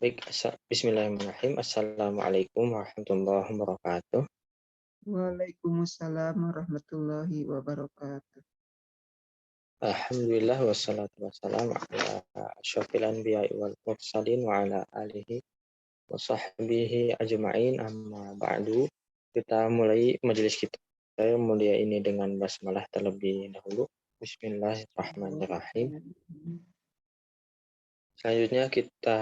Baik, bismillahirrahmanirrahim. Assalamualaikum warahmatullahi wabarakatuh. Waalaikumsalam warahmatullahi wabarakatuh. Alhamdulillah wassalatu wassalamu ala asyrafil anbiya'i wal mursalin wa ala alihi wa sahbihi ajma'in amma ba'du. Kita mulai majelis kita yang mulia ini dengan basmalah terlebih dahulu. Bismillahirrahmanirrahim. Selanjutnya kita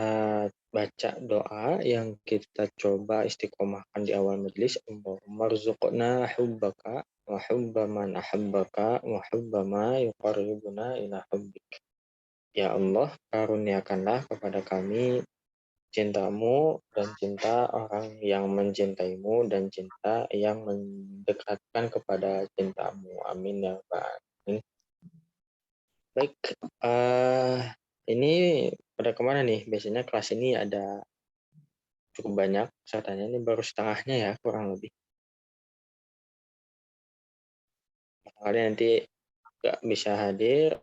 baca doa yang kita coba istiqomahkan di awal majelis. Allahumma rzuqna hubbaka wa hubba man ahabbaka wa hubba ma yuqarribuna ila hubbik. Ya Allah, karuniakanlah kepada kami cintamu dan cinta orang yang mencintaimu dan cinta yang mendekatkan kepada cintamu. Amin ya Rabbal Alamin. Baik, ini pada kemana nih? Biasanya kelas ini ada cukup banyak pesertanya, ini baru setengahnya ya kurang lebih. Kalian nanti nggak bisa hadir,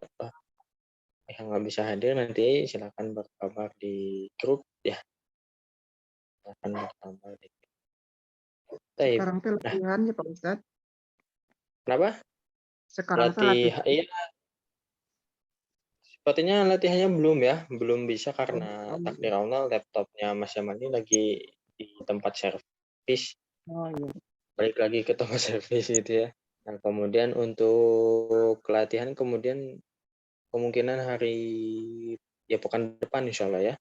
yang nggak bisa hadir nanti silakan berkabar di grup ya. Silakan berkabar di grup. Baik. Sekarang teh Nah, latihan ya Pak Ustadz. kenapa? Sekarang teh Latihan, latihan. iya, sepertinya latihannya belum ya, belum bisa Oh, karena oh, takdir Allah laptopnya Mas Yaman ini lagi di tempat servis, oh iya. balik lagi ke tempat servis gitu ya. Nah, kemudian untuk latihan kemudian kemungkinan hari ya pekan depan insya Allah ya.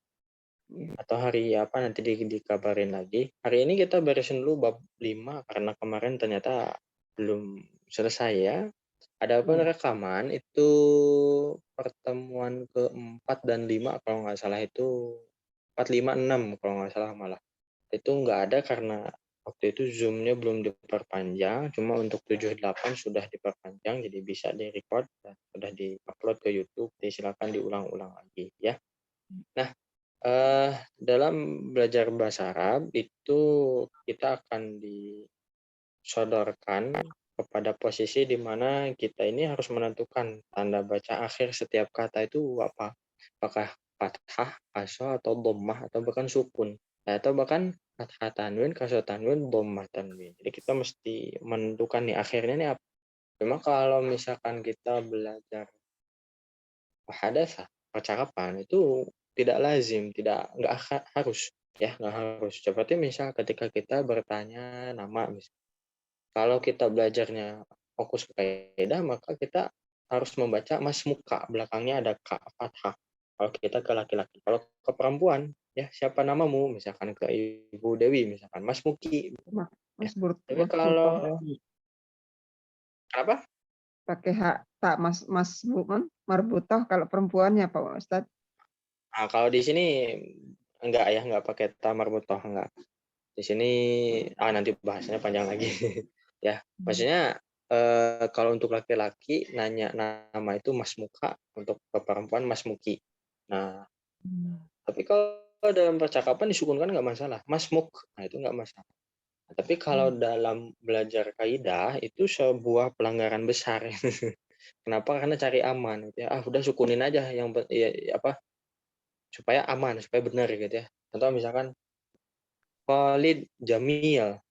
Iya. Atau hari apa nanti dikabarin lagi. Hari ini kita beresin dulu bab 5 karena kemarin ternyata belum selesai ya. Adapun Iya. rekaman itu pertemuan keempat dan 5 kalau nggak salah itu 4, 5, 6 kalau nggak salah malah. Itu nggak ada karena waktu itu Zoom-nya belum diperpanjang, cuma untuk 7, 8 sudah diperpanjang, jadi bisa di-record dan sudah di-upload ke YouTube, jadi silakan diulang-ulang lagi ya. Nah, dalam belajar bahasa Arab itu kita akan disodorkan kepada posisi di mana kita ini harus menentukan tanda baca akhir setiap kata itu apa. Apakah fathah, kasroh, atau dhammah, atau bahkan sukun. Atau bahkan fathah tanwin, kasroh tanwin, dhammah tanwin. Jadi kita mesti menentukan nih akhirnya nih apa. Cuma kalau misalkan kita belajar muhadatsah, percakapan itu tidak lazim, nggak harus ya, nggak harus. Seperti misal ketika kita bertanya nama, kalau kita belajarnya fokus ke kaidah, maka kita harus membaca masmuka, belakangnya ada ka fathah. Kalau kita ke laki-laki, kalau ke perempuan, ya siapa namamu? Misalkan ke Ibu Dewi, misalkan Mas Muki, ya. Tapi Mas Butoh kalau ya. apa? Pakai hak tak Mas bukan marbutoh kalau perempuannya Pak Ustadz. Nah, kalau di sini enggak ya, enggak pakai tamar butoh, enggak. Di sini nanti bahasanya panjang lagi. Ya, maksudnya kalau untuk laki-laki nanya nama itu Mas Muka, untuk perempuan Mas Muki. Nah, tapi kalau dalam percakapan disukunkan nggak masalah, Mas Muk, nah itu nggak masalah. Nah, tapi kalau dalam belajar kaidah itu sebuah pelanggaran besar. Kenapa? Karena cari aman gitu ya. Udah sukunin aja yang ya, apa supaya aman, supaya benar gitu ya. Contoh misalkan Khalid Jamil.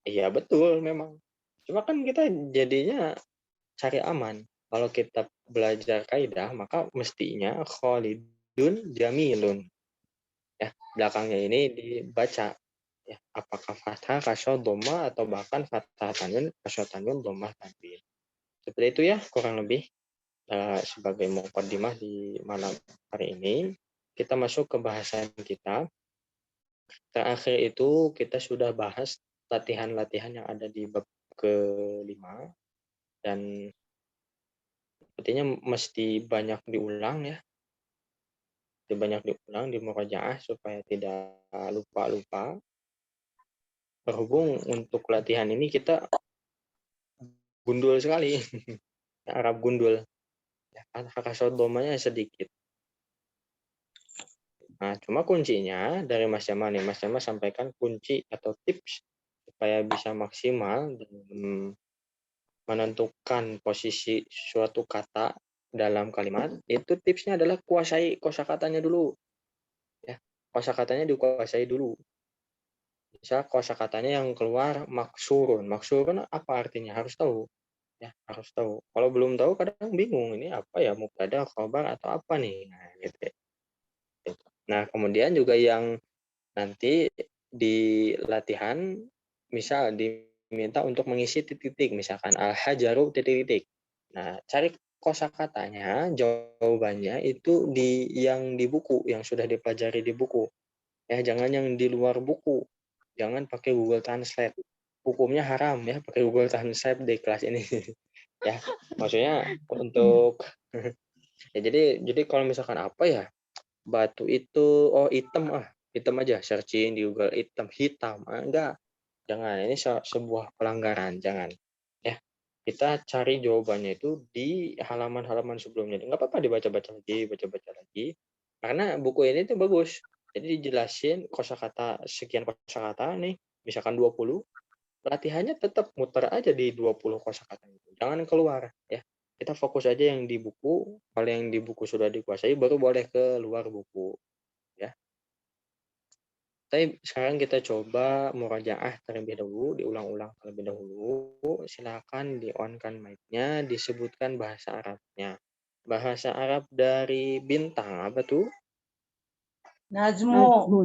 Iya betul memang. Cuma kan kita jadinya cari aman. Kalau kita belajar kaidah, maka mestinya Khalidun Jamilun. Ya, belakangnya ini dibaca. Ya, apakah fathah, kasroh, dhamma, atau bahkan fathah tanwin, kasroh tanwin, dhammah tanwin. Seperti itu ya, kurang lebih sebagai mukadimah di malam hari ini. Kita masuk ke bahasan kita. Terakhir itu kita sudah bahas latihan-latihan yang ada di bab kelima dan sepertinya mesti banyak diulang ya, banyak diulang di murojaah supaya tidak lupa-lupa. Berhubung untuk latihan ini kita gundul sekali, Arab gundul, ya, haka domanya sedikit. Nah, cuma kuncinya dari Mas Jamal nih, Mas Jamal sampaikan kunci atau tips supaya bisa maksimal dalam menentukan posisi suatu kata dalam kalimat, itu tipsnya adalah kuasai kosakatanya dulu. Ya. kosakatanya dikuasai dulu. Misal kosakatanya yang keluar maksurun. Maksurun apa artinya? Harus tahu. Ya, harus tahu. Kalau belum tahu kadang bingung, ini apa ya, mubtada, khobar atau apa nih. Nah, gitu. Nah, kemudian juga yang nanti di latihan misal diminta untuk mengisi titik-titik, misalkan al-hajaru titik-titik. Nah, cari kosakatanya, jawabannya itu yang di buku, yang sudah dipelajari di buku. Ya, jangan yang di luar buku. Jangan pakai Google Translate. Hukumnya haram ya pakai Google Translate di kelas ini. Ya, maksudnya untuk ya jadi kalau misalkan apa ya? Batu itu hitam aja, searching di Google hitam. Enggak. Jangan, ini sebuah pelanggaran, jangan. Ya. Kita cari jawabannya itu di halaman-halaman sebelumnya. Enggak apa-apa baca-baca lagi. Karena buku ini tuh bagus. Jadi dijelasin sekian kosakata nih, misalkan 20, latihannya tetap muter aja di 20 kosakata itu. Jangan keluar ya. Kita fokus aja yang di buku. Kalau yang di buku sudah dikuasai baru boleh ke luar buku ya. Tapi sekarang kita coba murajaah terlebih dahulu, diulang-ulang terlebih dahulu. Silakan di-on-kan mic-nya, disebutkan bahasa Arabnya. Bahasa Arab dari bintang apa tuh? Najmu.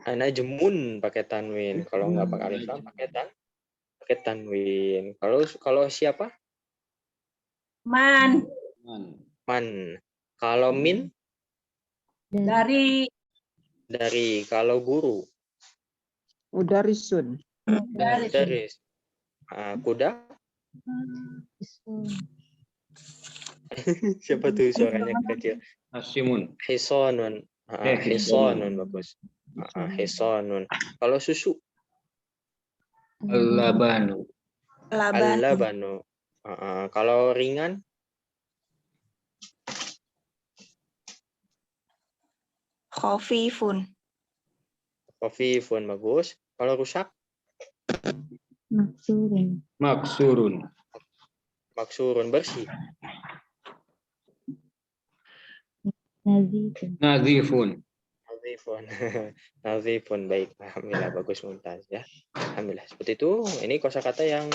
Najmun pakai tanwin. Kalau nggak pakai alif lam pakai tanwin. Kalau siapa? Man. Man. Kalau min? Dari. Kalau guru? Mudarisun. Mudaris. Kuda? Siapa tuh suaranya kecil? Hasimun. Hisonun. Hisonun bagus. Hisonun. Kalau susu? Al-labanu. Al-labanu. Kalau ringan? Khafifun. Khafifun bagus. Kalau rusak? Maksurun. Maksurun bersih. Nazifun. Nazifun baik. Alhamdulillah bagus mumtaz ya. Alhamdulillah. Seperti itu. Ini kosakata yang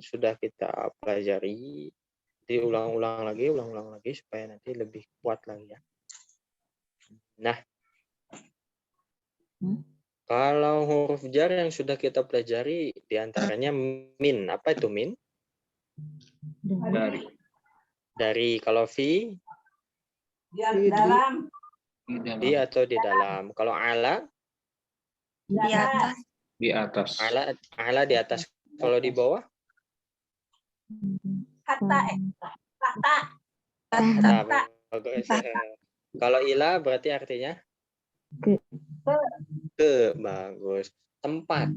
sudah kita pelajari. Ulang-ulang lagi supaya nanti lebih kuat lagi ya. Nah, kalau huruf jar yang sudah kita pelajari diantaranya min. Apa itu min? Dari. Kalau fi? Di dalam. Di atau di dalam. Kalau ala? Di atas. Di atas. Ala di atas. Kalau di bawah? Kata. Bagus. Kalau ila berarti artinya? Ke. Bagus. Tempat.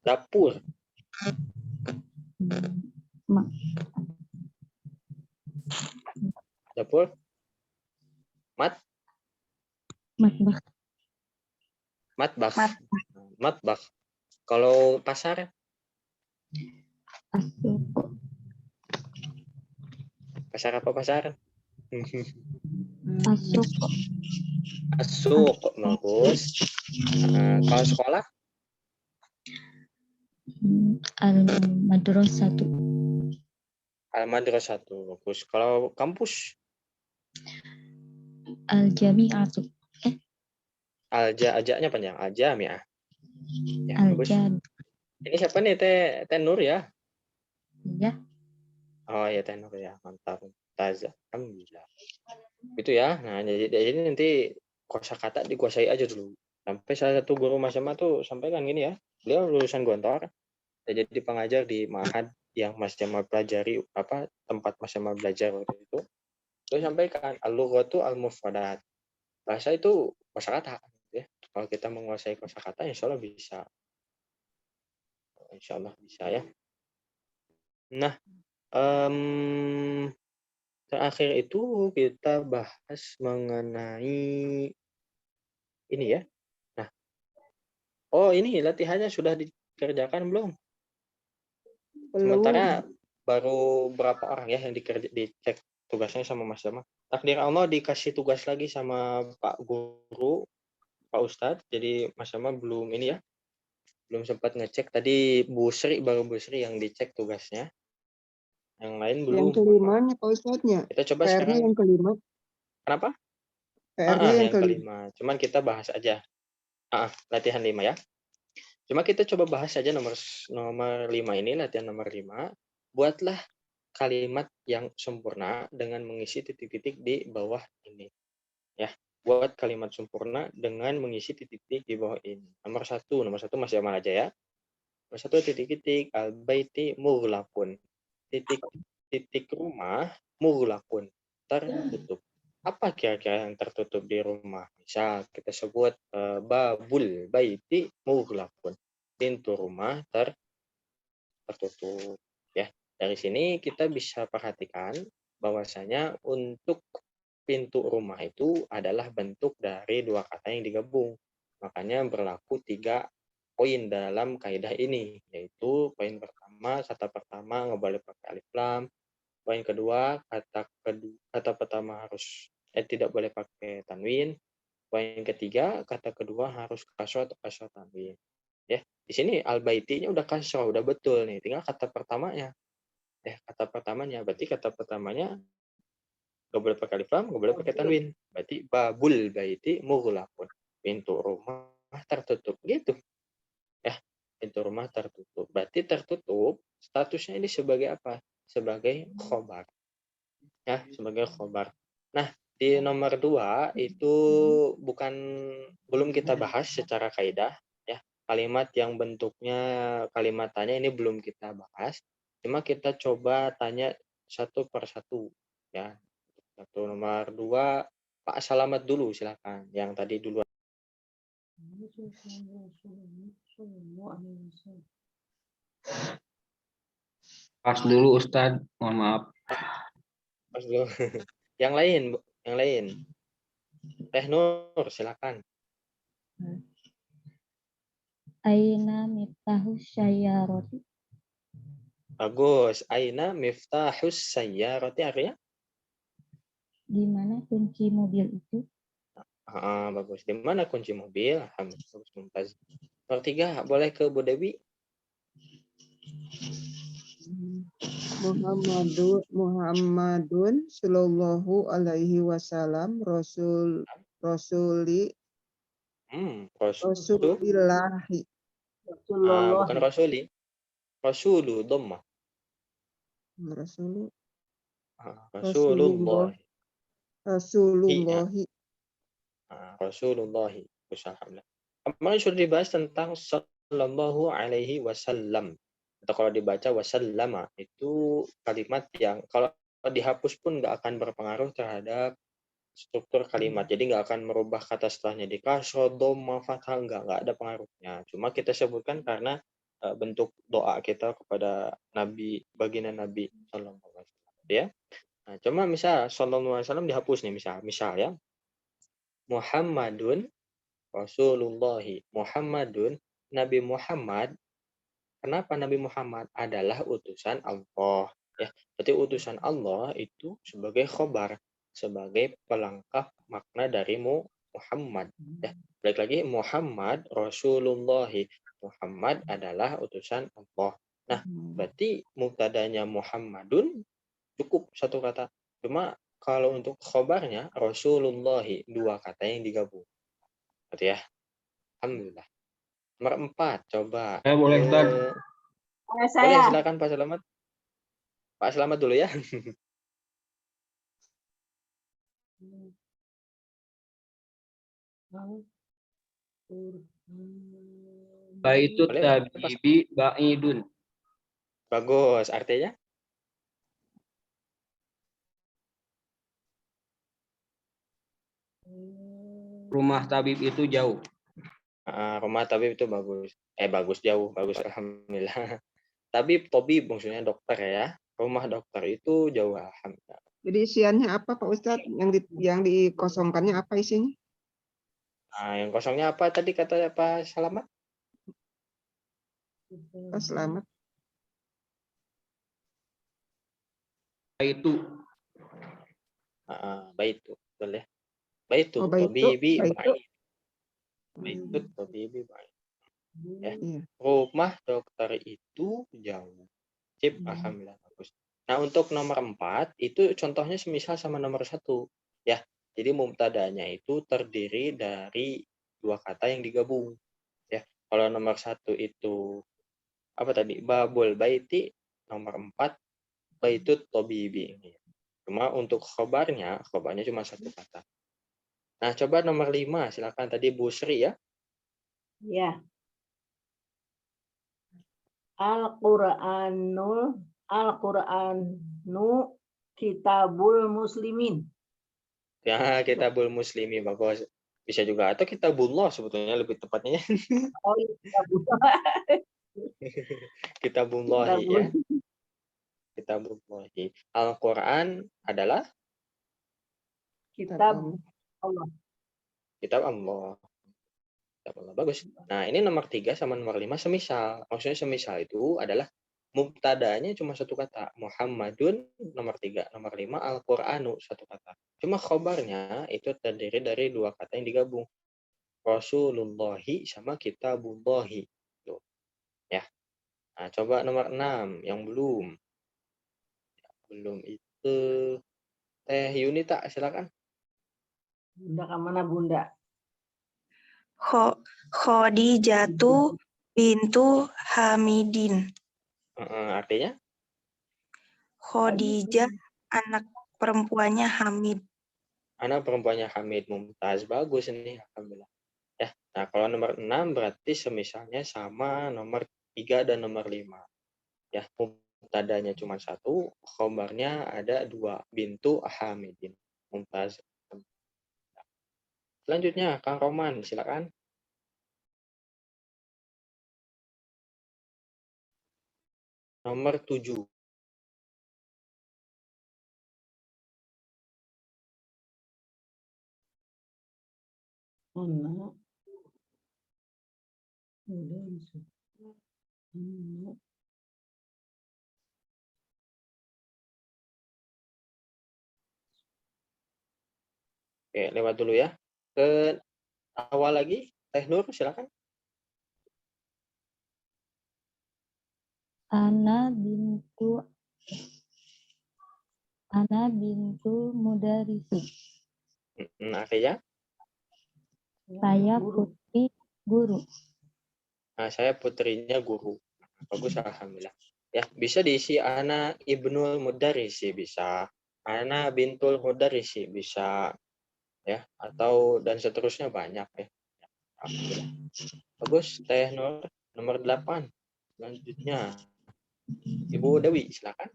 Dapur. Dapur. Matbakh. Kalau pasar? Pasar apa pasar? Asuk. Bagus. Kalau sekolah? Al-madrasatu. Al-madrasatu. Bagus. Kalau kampus? Al-jami'atu. Ajaknya panjang. Al-jami'ah. Ya, bagus. Ini siapa nih? Teh Nur ya? Ya. Oh ya, Teh Nur ya. Mantap. Taza. Alhamdulillah. Itu ya. Nah, jadi nanti kosakata dikuasai aja dulu. Sampai salah satu guru Mas tuh sampaikan gini ya. Beliau lulusan Gontor. Jadi pengajar di Ma'had yang Mas Jamal pelajari tempat Mas Jamal belajar waktu itu. Beliau sampaikan al-lughatu al-mufradat. Bahasa itu kosakata ya. Kalau kita menguasai kosakata insya Allah bisa. Insya Allah bisa ya. Nah, terakhir itu kita bahas mengenai ini ya. Nah, ini latihannya sudah dikerjakan belum? Sementara baru berapa orang ya yang dicek tugasnya sama Mas Dama. Takdir Allah dikasih tugas lagi sama Pak Guru Pak Ustadz. Jadi Mas Sama belum ini ya, belum sempat ngecek. Tadi baru Bu Sri yang dicek tugasnya. Yang lain belum. Yang mohon maaf. kelimanya Pak Ustadznya. Kita coba PR-nya sekarang. yang kelima. Kenapa? PR-nya yang Yang kelima. kelima. Cuman kita bahas aja. Latihan 5 ya. Cuma kita coba bahas aja nomor 5 ini, latihan nomor 5. Buatlah kalimat yang sempurna dengan mengisi titik-titik di bawah ini. Ya, buat kalimat sempurna dengan mengisi titik-titik di bawah ini. Nomor satu masih aman aja ya. Nomor 1 titik-titik al-baiti mughlaqun. Titik rumah mughlaqun, tertutup. Apa kira-kira yang tertutup di rumah? Misal kita sebut babul baiti mughlaqun. Pintu rumah tertutup. Ya, dari sini kita bisa perhatikan bahwasanya untuk pintu rumah itu adalah bentuk dari 2 kata yang digabung. Makanya berlaku 3 poin dalam kaidah ini, yaitu poin pertama, kata pertama nggak boleh pakai alif lam. Poin kedua, kata pertama tidak boleh pakai tanwin. Poin ketiga, kata kedua harus kasroh atau kasroh tanwin. Ya, di sini al-baitinya udah kasroh, udah betul nih. Tinggal kata pertamanya. Berarti kata pertamanya nggak boleh pakai alif lam, nggak boleh pakai tanwin. Berarti babul baiti mughlaqun. Pintu rumah tertutup gitu. Ya, pintu rumah tertutup. Berarti tertutup statusnya ini sebagai apa? Sebagai khobar. Ya, sebagai khobar. Nah, di nomor 2 itu belum kita bahas secara kaidah ya. Kalimat yang bentuknya kalimat tanya ini belum kita bahas. Cuma kita coba tanya satu per satu ya. Nomor 2 Pak Salamat dulu silakan. Yang tadi dulu. Pas dulu Ustadz, mohon maaf. Pas dulu. Yang lain. Teh Nur silakan. Aina miftahus sayyarati. Bagus. Aina miftahus sayyarati artinya? Di mana kunci mobil itu? Bagus. Di mana kunci mobil? Alhamdulillah. Nomor 3 boleh ke Bu Dewi. Muhammadun sallallahu alaihi wasallam rasulillahi. Bukan rasuli. Rasulu dhammah. Rasulullah. Rasulullahi. Rasulullahi. Alhamdulillah. Kemarin sudah dibahas tentang sallallahu alaihi wasallam. Atau kalau dibaca wasallama itu kalimat yang kalau dihapus pun nggak akan berpengaruh terhadap struktur kalimat. Jadi nggak akan merubah kata setelahnya di kasroh, dhamma, fathah, nggak ada pengaruhnya. Cuma kita sebutkan karena bentuk doa kita kepada Nabi, baginda Nabi Sallallahu Alaihi Wasallam. Ya. Nah, cuma misal Sallallahu Alaihi Wasallam dihapus nih misal ya. Muhammadun Rasulullahi. Muhammadun Nabi Muhammad. Kenapa Nabi Muhammad adalah utusan Allah? Ya, berarti utusan Allah itu sebagai khobar, sebagai pelengkap makna dari Muhammad. Ya, balik lagi Muhammad Rasulullahi. Muhammad adalah utusan Allah. Nah, berarti mubtadanya Muhammadun cukup satu kata. Cuma kalau untuk khobarnya Rasulullahi 2 kata yang digabung. Berarti ya. Alhamdulillah. Nomor 4 coba. Saya boleh Ustaz. Boleh silakan Pak Selamat. Pak Selamat dulu ya. Baitu tabibi ba'idun. Bagus, artinya? Rumah tabib itu jauh. Rumah tabib itu bagus. Bagus jauh, bagus alhamdulillah. Tabib maksudnya dokter ya. Rumah dokter itu jauh alhamdulillah. Jadi isiannya apa Pak Ustadz? Yang dikosongkannya apa isinya? Yang kosongnya apa tadi kata Pak Selamat? Pak Selamat. Baitu. Baitu, betul ya. Baitu, Baitu, tabibi, baitu. Baitut tabibi baik. Ya. Iya. Rumah dokter itu jauh. Sip, alhamdulillah bagus. Nah, untuk nomor 4 itu contohnya semisal sama nomor 1 ya. Jadi mubtadanya itu terdiri dari dua kata yang digabung ya. Kalau nomor 1 itu apa tadi? Babul baiti, nomor 4 baitut tabibi. Cuma untuk khobarnya cuma satu kata. Nah, coba nomor 5 silakan tadi Bu Sri ya. Ya. Al-Qur'anu kitabul muslimin. Ya, kitabul muslimi bagus. Bisa juga atau kitabullah sebetulnya lebih tepatnya. Oh, iya, Kitabullahi ya. Kitabullahi. Al-Qur'an adalah kitab Allah. kitab Allah. Kitab Allah bagus. Nah, ini nomor 3 sama nomor 5 semisal. Maksudnya semisal itu adalah mubtadanya cuma satu kata. Muhammadun nomor 3, nomor 5 Al-Qur'anu satu kata. Cuma khobarnya itu terdiri dari dua kata yang digabung. Rasulullahi sama kitabullahi. Tuh. Ya. Nah, coba nomor 6 yang belum. Belum itu Teh Yunita silakan. Bunda ke mana Bunda? Khadijatu bintu Hamidin. Artinya? Khadijah anak perempuannya Hamid. Anak perempuannya Hamid Mumtaz. Bagus ini alhamdulillah. Ya. Nah, kalau nomor 6 berarti semisalnya sama nomor 3 dan nomor 5. Ya, mubtadanya cuma satu, khobarnya ada 2, bintu Hamidin. Mumtaz. Selanjutnya Kang Roman silakan. Nomor 7. Anak. Oke, lewat dulu ya. Ke awal lagi, Teh Nur silakan. Ana bintu mudarisi. Artinya? Saya putri guru. Nah, saya putrinya guru. Bagus alhamdulillah. Ya, bisa diisi ana ibnul mudarrisi bisa. Ana bintul mudarrisi bisa. Ya, atau dan seterusnya banyak ya. Alhamdulillah. Bagus, Teh Nur nomor 8. Selanjutnya Ibu Dewi silakan.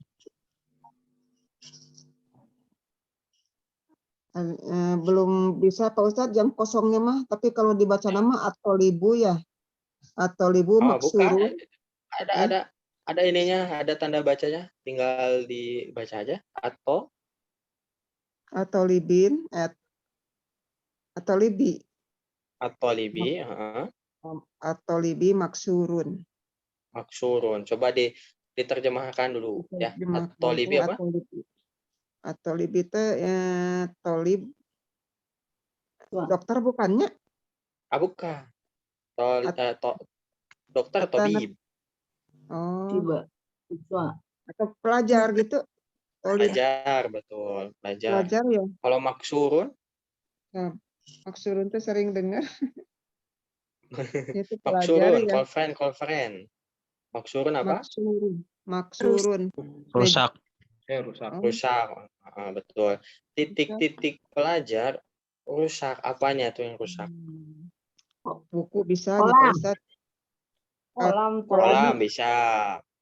Belum bisa Pak Ustadz jam kosongnya mah, tapi kalau dibaca nama atau libu ya, atau libu Oh, maksuru. bukan. Ada ininya, ada tanda bacanya, tinggal dibaca aja Atau libin, atau libi, atau libi, atau libi maksurun. maksurun. Coba diterjemahkan dulu ya. Atau libi apa? Atau libi itu tolib dokter bukannya? Bukan. Dokter atau bib. Oh, Tiba. atau pelajar gitu. Pelajar, betul. Pelajar ya. Kalau maksurun? Nah, maksurun tuh sering dengar. Itu Maksurun, ya. call Maksurun apa? Maksurun. Rusak. Rusak. Betul. Titik-titik pelajar rusak. Apanya tuh yang rusak? Buku bisa Kolam. Pak Ustadz. Kolam bisa.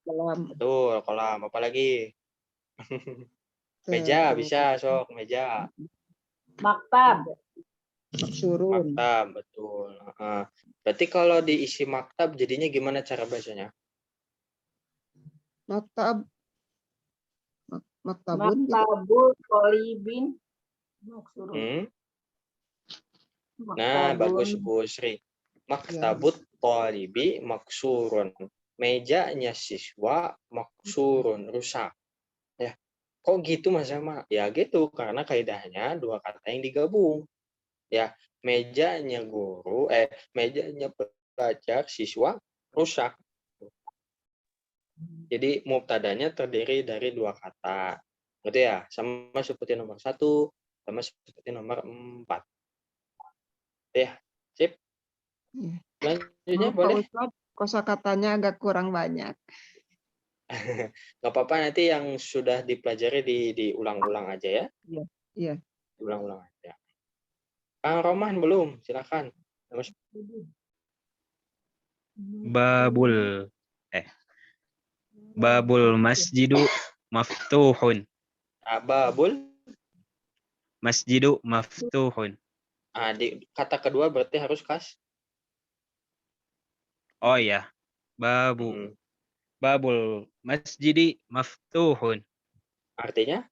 Kolam. Betul, kolam. Apalagi? Meja bisa, sok meja. Maktab. Maksurun. Maktab, betul. Berarti kalau diisi maktab jadinya gimana cara bacanya? Maktabun. Maktabul tolibin. Nah, bagus Bu Sri. Maktabut tolibi maksurun. Mejanya siswa maksurun, rusak. Ya. Kok gitu Mas Sama? Ya gitu, karena kaidahnya dua kata yang digabung. Ya, mejanya pelajar siswa rusak. Jadi mubtadanya terdiri dari 2 kata. Gitu ya, sama seperti nomor 1, sama seperti nomor 4. Ya, sip. Iya. Selanjutnya Pak boleh. Ustadz, kosakatanya agak kurang banyak. Nggak apa-apa, nanti yang sudah dipelajari diulang-ulang aja ya. Iya. Diulang-ulang aja. Kang Roman belum, silakan. Babul masjidu maftuhun. Babul. Masjidu maftuhun. Di kata kedua berarti harus kas. Oh ya. Babul masjidi maftuhun. Artinya?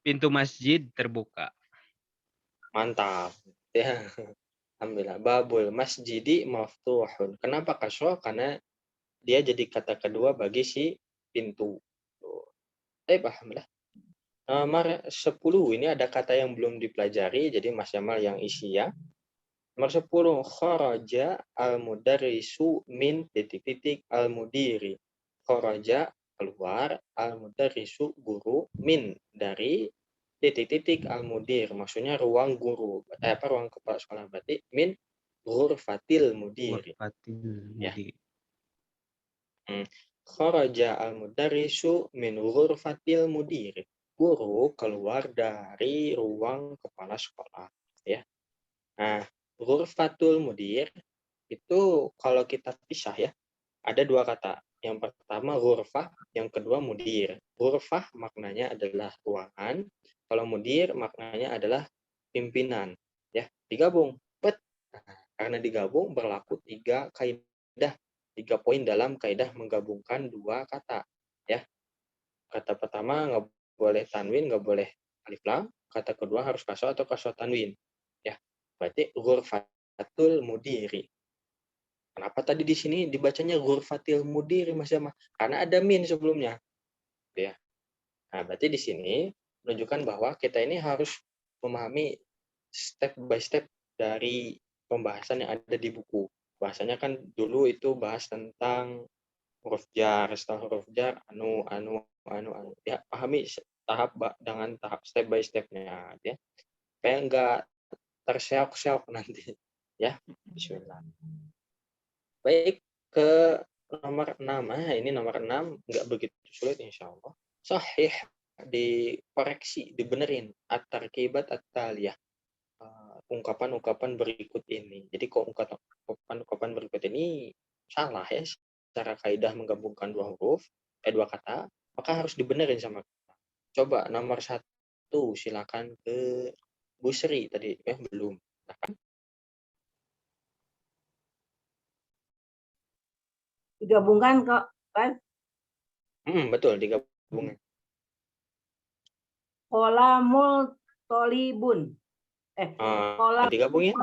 Pintu masjid terbuka. Mantap. Ya. Alhamdulillah. Babul masjidi maftuhun. Kenapa kasroh? Karena dia jadi kata kedua bagi si pintu. Alhamdulillah. Nomor 10 ini ada kata yang belum dipelajari, jadi Mas Jamal yang isi ya. Nomor 10, kharaja al-mudarrisu min titik-titik al-mudiri. Kharaja keluar, al-mudarrisu guru, min dari titik-titik al-mudir. Maksudnya ruang guru. Ruang kepala sekolah, berarti min ghurfatil mudiri. Ya. Kharaja al-mudarrisu min ghurfatil mudiri. Guru keluar dari ruang kepala sekolah, ya. Nah, ghurfatul mudir itu kalau kita pisah ya, ada 2 kata. Yang pertama ghurfah, yang kedua mudir. Ghurfah maknanya adalah ruangan, kalau mudir maknanya adalah pimpinan, ya. Digabung. Karena digabung berlaku 3 kaidah, 3 poin dalam kaidah menggabungkan 2 kata, ya. Kata pertama nggak boleh tanwin, nggak boleh alif lam. Kata kedua harus kasroh atau kasroh tanwin. Ya, berarti ghurfatul mudiri. Kenapa tadi di sini dibacanya ghurfatil mudiri, Mas Jama? Karena ada min sebelumnya. Ya. Nah, berarti di sini menunjukkan bahwa kita ini harus memahami step by step dari pembahasan yang ada di buku. Bahasanya kan dulu itu bahas tentang huruf jar, setelah huruf jar, anu. Ya, pahami dengan tahap step by step-nya, ya. Supaya enggak terseok-seok nanti, ya. Bismillah. Baik, ke nomor 6. Ini nomor 6 enggak begitu sulit insyaallah. Sahih, dikoreksi, dibenerin. At-tarkibat at-taliyah. Ungkapan-ungkapan berikut ini. Jadi kok ungkapan-ungkapan berikut ini salah ya, secara kaidah menggabungkan 2 huruf, 2 kata, maka harus dibenerin sama kita. Coba nomor 1, silakan ke Bu Sri tadi, belum. Silakan. Digabungkan kok, kan? Betul, digabungkan. Kolamul tolibun. Digabungin.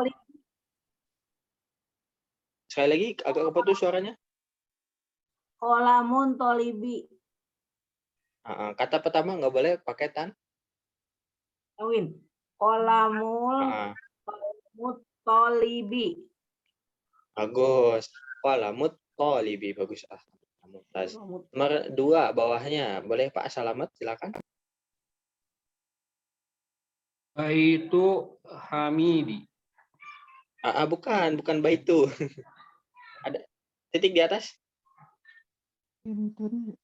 Sekali lagi, agak keputus suaranya. Kolamun tolibi. Kata pertama nggak boleh pakai tan. Tanwin. Kolamul tolibi. Bagus. Kolamut tolibi, bagus. Nomor 2 bawahnya, boleh Pak Salamet, silakan. Baitu Hamidi. Bukan baitu. Ada titik di atas. Bintun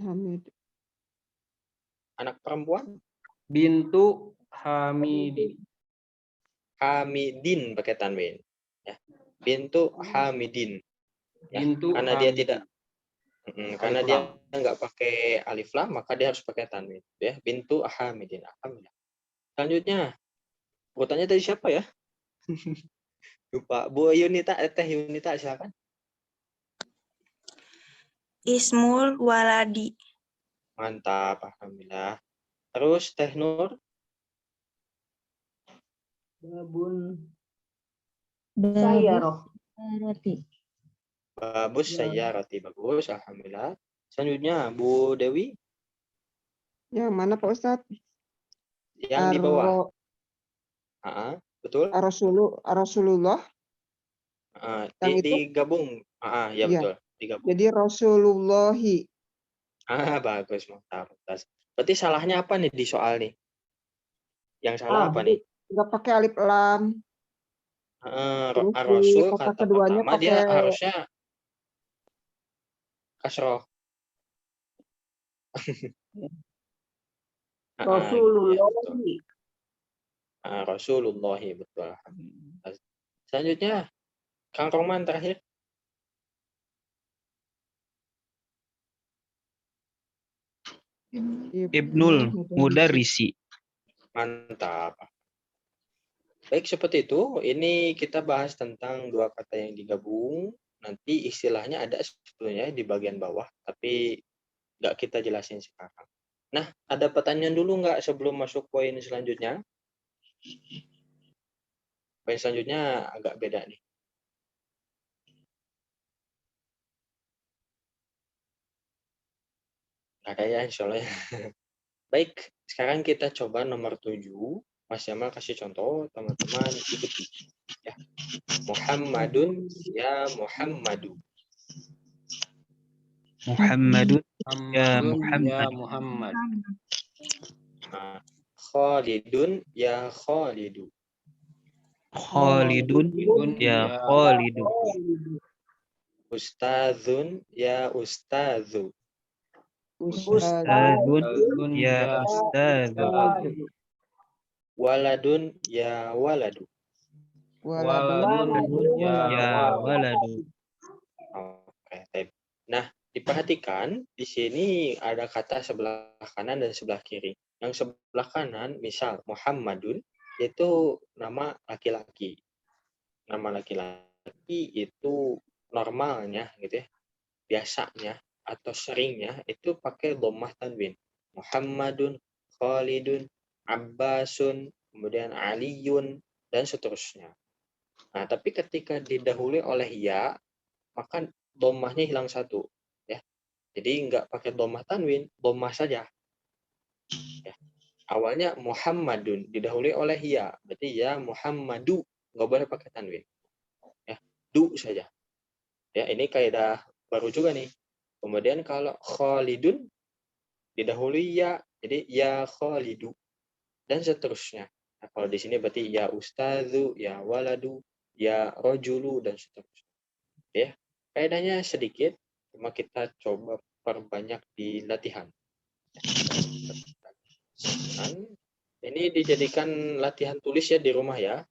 Hamid. Anak perempuan. Bintu Hamidi. Hamidin pakai tanwin. Ya. Bintu Hamidin. Ya. Bintu Karena Hamidi. dia tidak karena dia nggak pakai alif lam, maka dia harus pakai tanwin, ya. Bintu Hamidin. Alhamdulillah. Selanjutnya, urutannya tadi siapa ya? Lupa. Bu Yunita, Teh Yunita, silakan. Ismul waladi. Mantap, alhamdulillah. Terus Teh Nur. Babun Babus sayaroh. roti. Babus saya roti, bagus, alhamdulillah. Selanjutnya Bu Dewi. Yang mana Pak Ustadz? Yang di bawah. Ar- Betul? Rasulullah. Yang itu? Digabung. Ya Iya. betul. Digabung. Jadi Rasulullahi. Bagus, mantap. Berarti salahnya apa nih di soal nih? Yang salah apa nih? Nggak pakai alif lam. Terus di Ar-Rasul kata kata keduanya pertama dia pakai harusnya kasroh. Rasulullahi. Rasulullahi, betul. Selanjutnya, Kang Roman terakhir. Ibnul Mudarrisi. Mantap. Baik, seperti itu. Ini kita bahas tentang dua kata yang digabung. Nanti istilahnya ada sebetulnya di bagian bawah, tapi nggak kita jelasin sekarang. Nah, ada pertanyaan dulu nggak sebelum masuk poin selanjutnya? Poin selanjutnya agak beda nih. Nggak ada ya, insya Allah ya. Baik, sekarang kita coba nomor 7. Mas Jamal kasih contoh, teman-teman ikuti. Ya. Muhammadun, ya Muhammadu. Muhammadun ya Muhammadun ya Muhammad. Muhammad. Khalidun, ya Khalidu. Khalidun ya Khalidu. Ustadzun, ya Ustadzu. Ustadzun ya Ustadzu. Waladun, ya Waladu. Waladun Ya waladu. Oke, baik. Nah, diperhatikan di sini ada kata sebelah kanan dan sebelah kiri. Yang sebelah kanan, misal Muhammadun, itu nama laki-laki. Nama laki-laki itu normalnya gitu ya, biasanya atau seringnya itu pakai dhammah tanwin. Muhammadun, Khalidun, Abbasun, kemudian Aliyun, dan seterusnya. Nah, tapi ketika didahului oleh ya, maka dhammahnya hilang satu. Ya. Jadi nggak pakai dhammah tanwin, dhammah saja. Ya. Awalnya Muhammadun, didahului oleh ya. Berarti ya Muhammadu, nggak boleh pakai tanwin. Ya, du saja. Ya, ini kaidah baru juga nih. Kemudian kalau Khalidun, didahului ya, jadi ya Khalidu, dan seterusnya. Nah, kalau di sini berarti ya Ustadzu, ya Waladu, ya Rojulu, dan seterusnya. Ya, kaidahnya sedikit, cuma kita coba perbanyak di latihan. Ini dijadikan latihan tulis ya di rumah ya,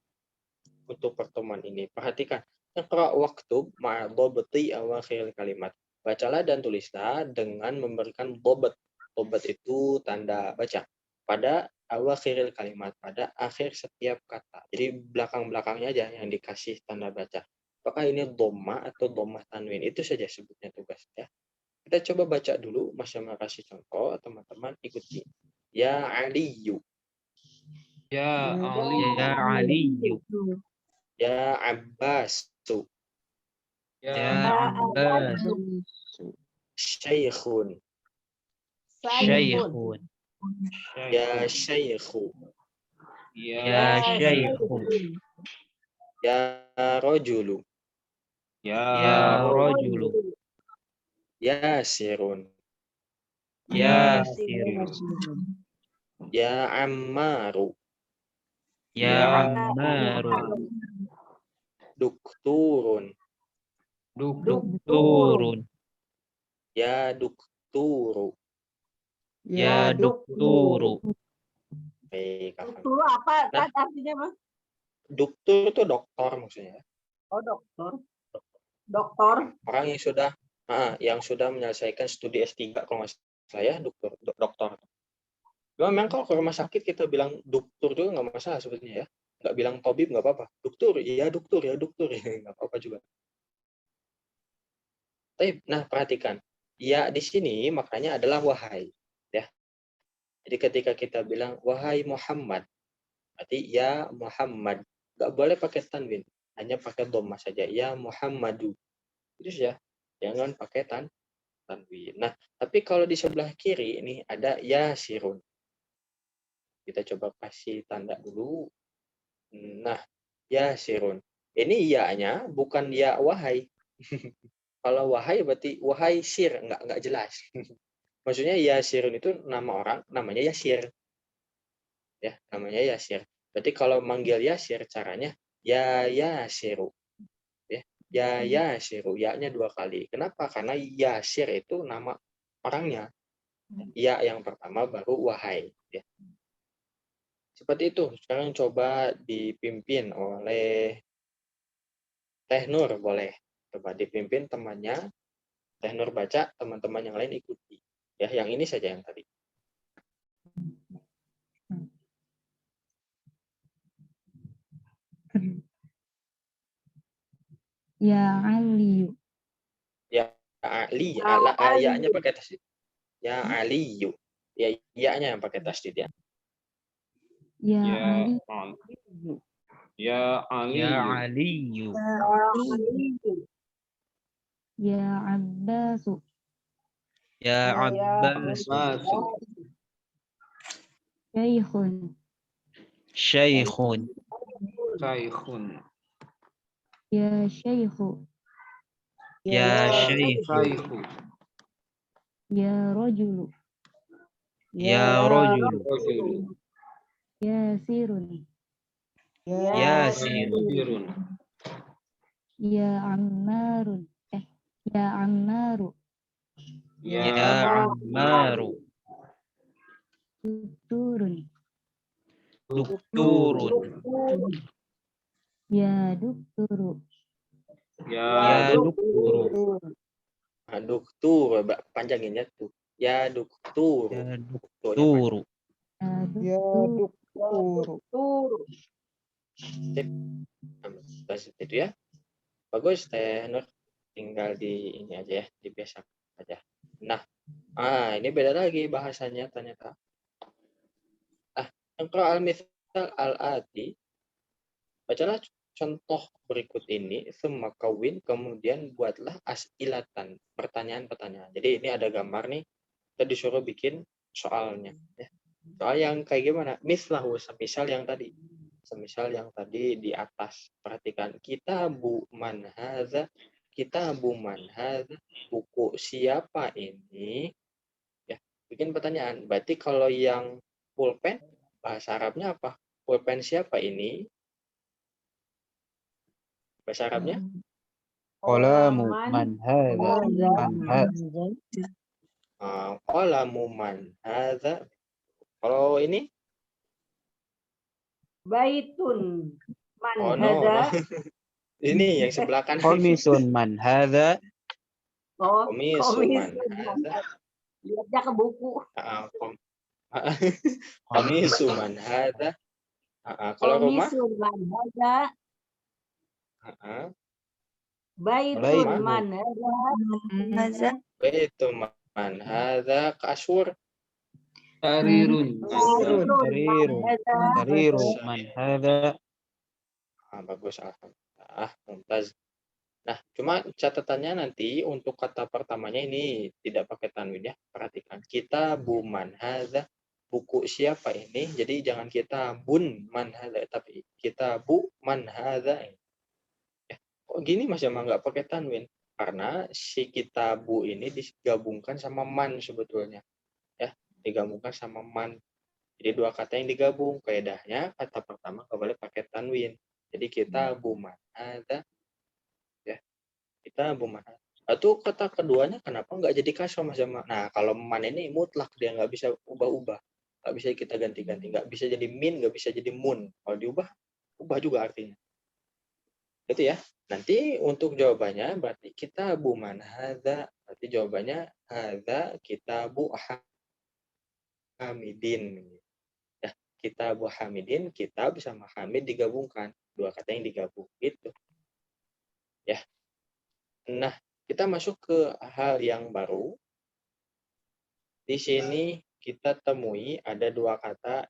untuk pertemuan ini. Perhatikan, iqra waktub ma'a dhabti awakhir kalimat. Bacalah dan tulislah dengan memberikan dhabt. Dhabt itu tanda baca. Pada awakhir kalimat, pada akhir setiap kata. Jadi belakang-belakangnya aja yang dikasih tanda baca. Apakah ini dhammah atau dhammah tanwin? Itu saja sebutnya tugas ya. Kita coba baca dulu, Mas Jamal kasih contoh, teman-teman ikuti. Ya Aliyu. Ya Ali. Ya Aliyu. Ya Abbas. Ya Abbas. Syekhun. Syekhun. Ya Syekhu. Ya Syekhun. Ya Rojulu. Ya Rajulu. Ya Sirun. Ya Sirun. Ya Ammaru. Ya Ammaru. Dukturun. Turun. Ya Dukturu. Ya Dukturu. Baik, Dokter apa? Nah. Artinya Mas? Duktur itu dokter maksudnya. Oh, dokter. Dokter. Orang yang sudah menyelesaikan studi S3 kalau nggak salah ya, dokter. Cuma memang kalau ke rumah sakit kita bilang dokter juga nggak masalah sebetulnya ya. Nggak bilang tabib nggak apa-apa. Dokter, ya dokter, ya dokter. Nggak apa-apa juga. Nah, perhatikan. Ya di sini maknanya adalah wahai. Ya. Jadi ketika kita bilang wahai Muhammad, berarti ya Muhammad. Nggak boleh pakai tanwin. Hanya pakai dhammah saja. Ya Muhammadu. Itu saja. Jangan pakai tanwin. Nah, tapi kalau di sebelah kiri ini ada ya Sirun. Kita coba kasih tanda dulu. Nah, yasirun. Ini ya-nya bukan ya wahai. Kalau wahai berarti wahai sir, nggak jelas. Maksudnya yasirun itu nama orang, namanya Yasir. Ya, namanya Yasir. Berarti kalau manggil Yasir caranya ya Yasiru. Ya Yasiru, ya-nya 2 kali. Kenapa? Karena Yasir itu nama orangnya. Ya yang pertama baru wahai. Ya. Seperti itu. Sekarang coba dipimpin oleh Teh Nur, boleh. Coba dipimpin temannya. Teh Nur baca, teman-teman yang lain ikuti. Ya, yang ini saja yang tadi. Ya Aliyu. Ya Ali, ya-nya pakai tasdid. Ya Aliyu. Ya, ya-nya yang pakai tasdid ya. Ya Ya Ali. Ali. Ya Ali. Ya Aliyu. Ya Abbasu. Ya Abbas. Masu. Syaikhun. Syaikhun. Saikhun. Ya Syaikhu. Ya Syaikhun. Saihu. Ya Rajulu. Ya Rajul. Rajulu. Ya Sirun. Ya Sir. Sirun. Ya Ammarun. Ya Ammaru. Ya Ammaru. Dukturun. Dukturun. Ya Dukturu. Ya Dukturu. Nah, doktur, panjangin ya tuh. Ya doktur. Ya Dokturnya Dukturu. Ya Dukturu. panjang. Itu ya. Bagus, Teh Nur. Tinggal di ini aja ya, dibiasakan aja. Nah, ini beda lagi bahasanya ternyata. Iqra al-mithal al-ati. Bacalah contoh berikut ini, summa kawin, kemudian buatlah as'ilatan, pertanyaan-pertanyaan. Jadi ini ada gambar nih, kita disuruh bikin soalnya. Ya. Soal yang kayak gimana? Mislahu, semisal yang tadi. Semisal yang tadi di atas. Perhatikan, kitabu man hadza, kitabu man hadza, buku siapa ini? Ya, bikin pertanyaan. Berarti kalau yang pulpen, bahasa Arabnya apa? Pulpen siapa ini? Bahasa Arabnya? Qalamu man hadza. Man hadza. Qalamu man hadza. Kalau ini? Baitun man Oh no. hadza. Ini yang sebelah kanan. Qamisun man hadza. Oh, Komisu man komisun man hadza. hadza. Lihatnya ke buku. Komisu man hadza. Kalau rumah? Komisun man hadza. Baitun Baitun. man hadza. Maza. Baitu man hadza kasur. Sarirun. Sariru. Sariru man hadza. Bagus, alhamdulillah. Mumtaz. Nah, cuma catatannya nanti untuk kata pertamanya ini tidak pakai tanwin ya. Perhatikan. Kitabu man hadza, buku siapa ini? Jadi jangan kitabun man hadza, tapi kitabu man hadza. Ya, kok gini Mas Jamal nggak pakai tanwin? Karena si kitabu ini digabungkan sama man sebetulnya. Ya, digabungkan sama man. Jadi 2 kata yang digabung. Kaidahnya kata pertama nggak boleh pakai tanwin. Jadi kitabu man hadza. Kita buman. Atau kata keduanya kenapa nggak jadi kasroh Mas Jamal? Nah, kalau man ini mutlak, dia nggak bisa ubah-ubah. Nggak bisa kita ganti-ganti. Nggak bisa jadi min, nggak bisa jadi mun. Kalau diubah, ubah juga artinya. Itu ya. Nanti untuk jawabannya berarti kita buman hadza. Berarti jawabannya hadza kitabu hamidin. Ya, kitabu hamidin, kitab sama hamid digabungkan. 2 kata yang digabung. Gitu. Ya. Nah, kita masuk ke hal yang baru. Di sini kita temui ada 2 kata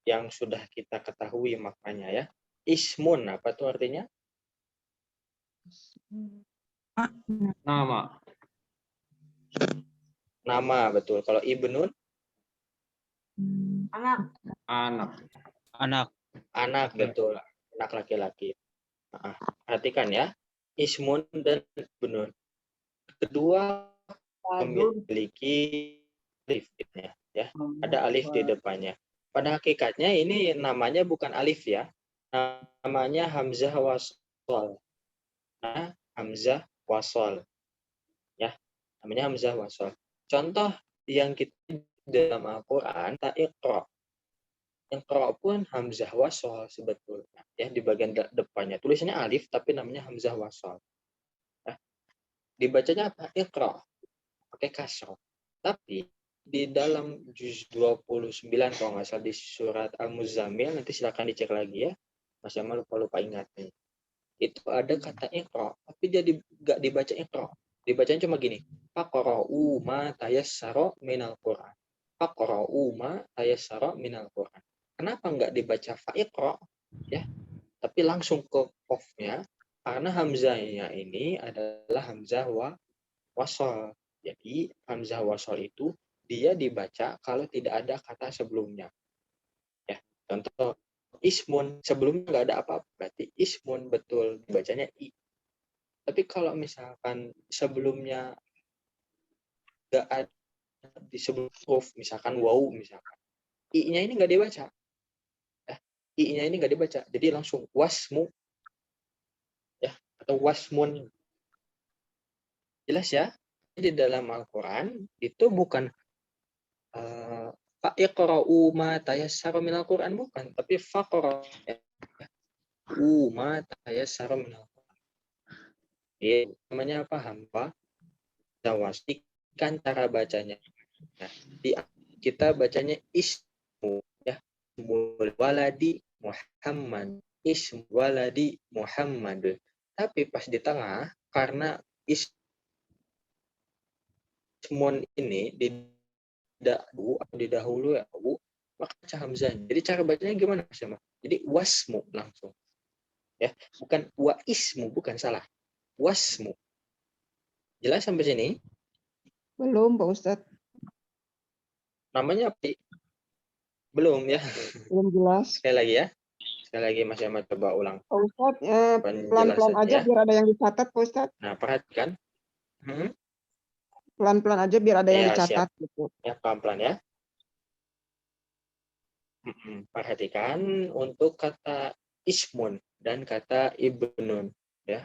yang sudah kita ketahui maknanya ya. Ismun, apa tuh artinya? Nama. Nama, betul. Kalau ibnun? Anak. Anak. Anak. Anak, betul. Anak laki-laki. Perhatikan ya. Ismun dan bunun. Kedua Waladun. memiliki alif ya. Ada alif di depannya. Pada hakikatnya ini namanya bukan alif ya. Namanya hamzah wasol. Nah, hamzah wasol. Ya, namanya hamzah wasol. Contoh yang kita dalam Al-Qur'an, Iqra. Iqra pun hamzah wasol sebetulnya ya, di bagian depannya. Tulisannya alif tapi namanya hamzah wasol. Ya. Dibacanya apa? Iqra. Pakai kasroh. Tapi di dalam juz 29 kalau nggak salah di surat Al-Muzammil, nanti silakan dicek lagi ya. Mas Yamal lupa ingat nih. Itu ada kata iqra, tapi dia nggak dibaca iqra. Dibacanya cuma gini. Faqra'u ma tayassara minal Qur'an. Faqra'u ma tayassara minal Qur'an. Kenapa nggak dibaca fa'iqra ya? Tapi langsung ke qafnya karena hamzahnya ini adalah hamzah wasol. Jadi hamzah wasol itu dia dibaca kalau tidak ada kata sebelumnya. Ya, contoh ismun sebelumnya nggak ada apa-apa, berarti ismun betul dibacanya i. Tapi kalau misalkan sebelumnya nggak ada di sebelum huruf, misalkan waw misalkan, i-nya ini nggak dibaca. I-nya ini nggak dibaca, jadi langsung wasmu ya atau wasmun. Jelas ya? Di dalam Al-Quran itu bukan fa'iqra'u ma tayassara minal Quran, bukan, tapi faqra'u ma tayassara minal Quran. Ini namanya apa? Hampa tawastikan cara bacanya. Nah, kita bacanya ismu ya, waladi Muhammad, ismu waladi Muhammad. Tapi pas di tengah karena ismun ini didahulu ya Abu, maka baca hamzah. Jadi cara bacanya gimana Mas? Jadi wasmu langsung. Ya, bukan wa ismu, bukan, salah. Wasmu. Jelas sampai sini? Belum, Pak Ustadz. Namanya apa? Belum ya. Belum jelas. Sekali lagi ya. Sekali lagi Mas Yama coba ulang. Pak Ustadz, pelan-pelan aja penjelasannya. biar ada yang dicatat, Pak Ustadz. Nah, perhatikan. Pelan-pelan aja biar ada yang Ya, dicatat. siap. Gitu. Ya, pelan-pelan ya. Perhatikan untuk kata ismun dan kata ibnun ya.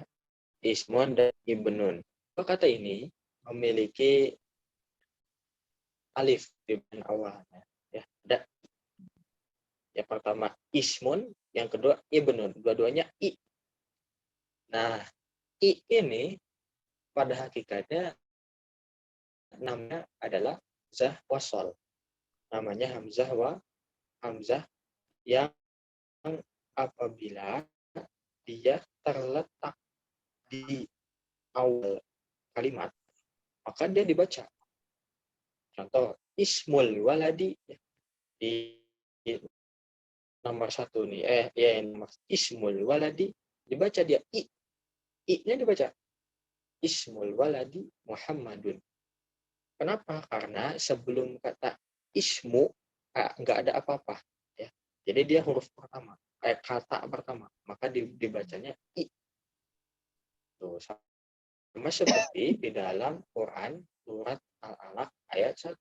Ismun dan ibnun. Kata ini memiliki alif di bagian awalnya ya. Ada yang pertama ismun, yang kedua ibnun, dua-duanya i. Nah, i ini pada hakikatnya namanya adalah hamzah wasol. Namanya hamzah yang apabila dia terletak di awal kalimat, maka dia dibaca. Contoh ismul waladi di nomor 1 nih, ismul waladi dibaca dia i-nya dibaca ismul waladi Muhammadun. Kenapa? Karena sebelum kata ismu nggak ada apa-apa ya. Jadi dia huruf pertama, kata pertama, maka dibacanya i. Tuh, sama seperti di dalam Quran surat Al-Alaq ayat 1.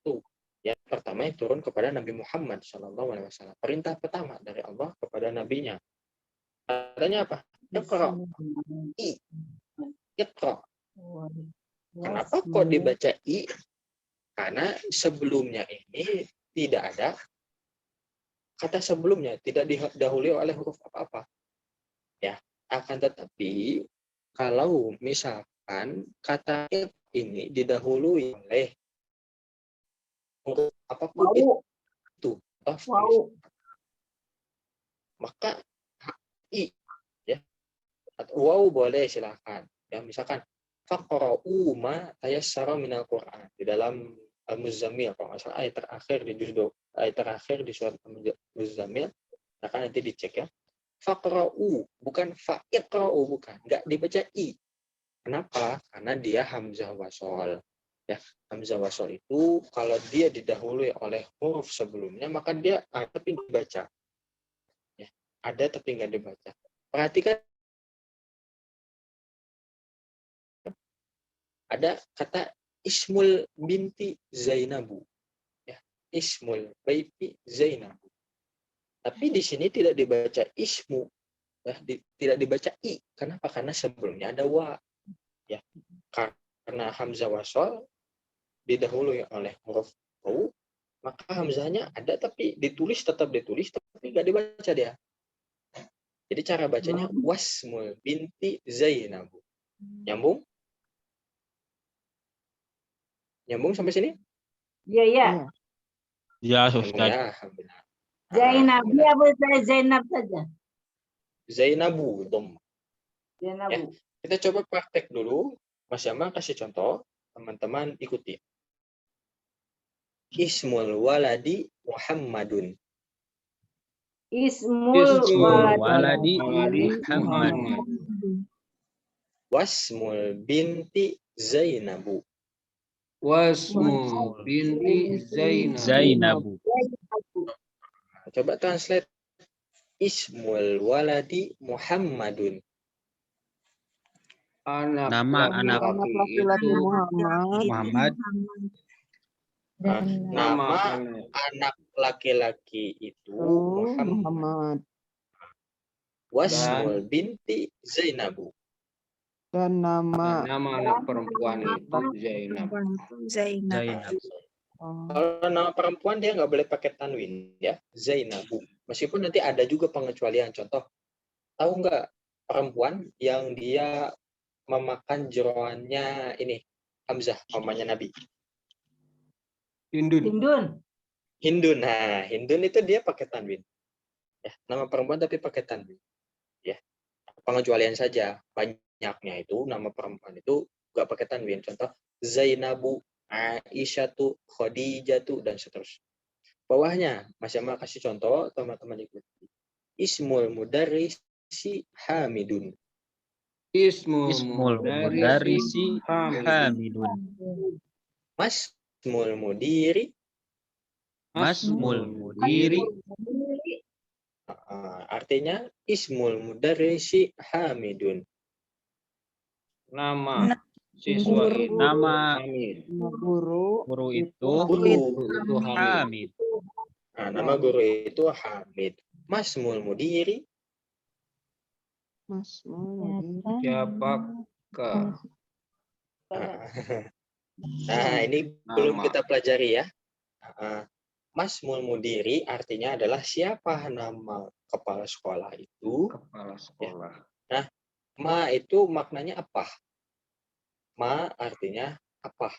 Yang pertama yang turun kepada Nabi Muhammad SAW. Perintah pertama dari Allah kepada nabinya. Katanya apa? Iqra. Iqra. Kenapa kok dibaca i? Karena sebelumnya ini tidak ada kata sebelumnya, tidak didahului oleh huruf apa-apa. Ya, akan tetapi kalau misalkan kata ini didahului oleh huruf apapun itu, maka i ya, atau waw boleh silakan. Ya, misalkan faqra'u ma tayassara minal Qur'an di dalam Al-Muzammil, kalau nggak salah ayat terakhir di surat Al-Muzammil, akan nanti dicek ya. Faqra'u bukan fa'iqra'u, bukan, nggak dibaca i. Kenapa? Karena dia hamzah wasol. Ya, hamzah wasol itu kalau dia didahului oleh huruf sebelumnya maka dia ada tapi nggak dibaca. Ya, ada tapi nggak dibaca. Perhatikan ada kata ismul binti Zainabu. Ya, ismul binti Zainabu. Tapi di sini tidak dibaca ismu. Ya, tidak dibaca i. Kenapa? Karena sebelumnya ada wa. Ya, karena hamzah wasol didahului oleh huruf u, maka hamzahnya ada tapi tetap ditulis tapi nggak dibaca dia. Jadi cara bacanya wasmul binti Zainabu. Nyambung? Nyambung sampai sini? Iya, iya. Ya, Nyambung Ustaz. ya, alhamdulillah. Zainab, Alhamdulillah. apa saya Zainab saja? Zainabu, dom. Zainab. Ya. Kita coba praktek dulu. Mas Yama kasih contoh, teman-teman ikuti. Ismul waladi Muhammadun. Ismul waladi Muhammad. Wasmul binti Zainabu. Wasmu binti Zainab. Zainabu. Coba translate. Ismul waladi Muhammadun. Nama anak laki-laki itu Muhammad. Dan Nama anak laki-laki itu Muhammad. Muhammad. Wasmul binti Zainabu. Dan nama nama anak perempuan itu Zainab. Zainab. Zainab. Kalau nama perempuan dia nggak boleh pakai tanwin ya, Zainabu. Meskipun nanti ada juga pengecualian. Contoh, tahu nggak perempuan yang dia memakan jeroannya ini hamzah, mamanya Nabi? Hindun. Hindun. Hindun. Nah, Hindun itu dia pakai tanwin. Ya, nama perempuan tapi pakai tanwin. Ya, pengecualian saja. Banyaknya itu nama perempuan itu nggak pakai tanwin. Contoh, Zainabu, Aisyatu, Khadijatu, dan seterusnya. Bawahnya, Mas Yama kasih contoh, teman-teman ikuti. Ismul mudarrisi Hamidun. Ismul mudarrisi Hamidun. Masmul mudiri. Masmul mudiri. Artinya ismul mudarrisi Hamidun. Nama siswa itu Nama Hamid. guru itu Guru Itu Hamid. Hamid. Nah, nama guru itu Hamid. Masmul mudiri. Siapakah? Nah, ini belum kita pelajari ya. Masmul mudiri artinya adalah siapa nama kepala sekolah itu. Kepala sekolah. Nah, ma itu maknanya apa? Ma artinya apa?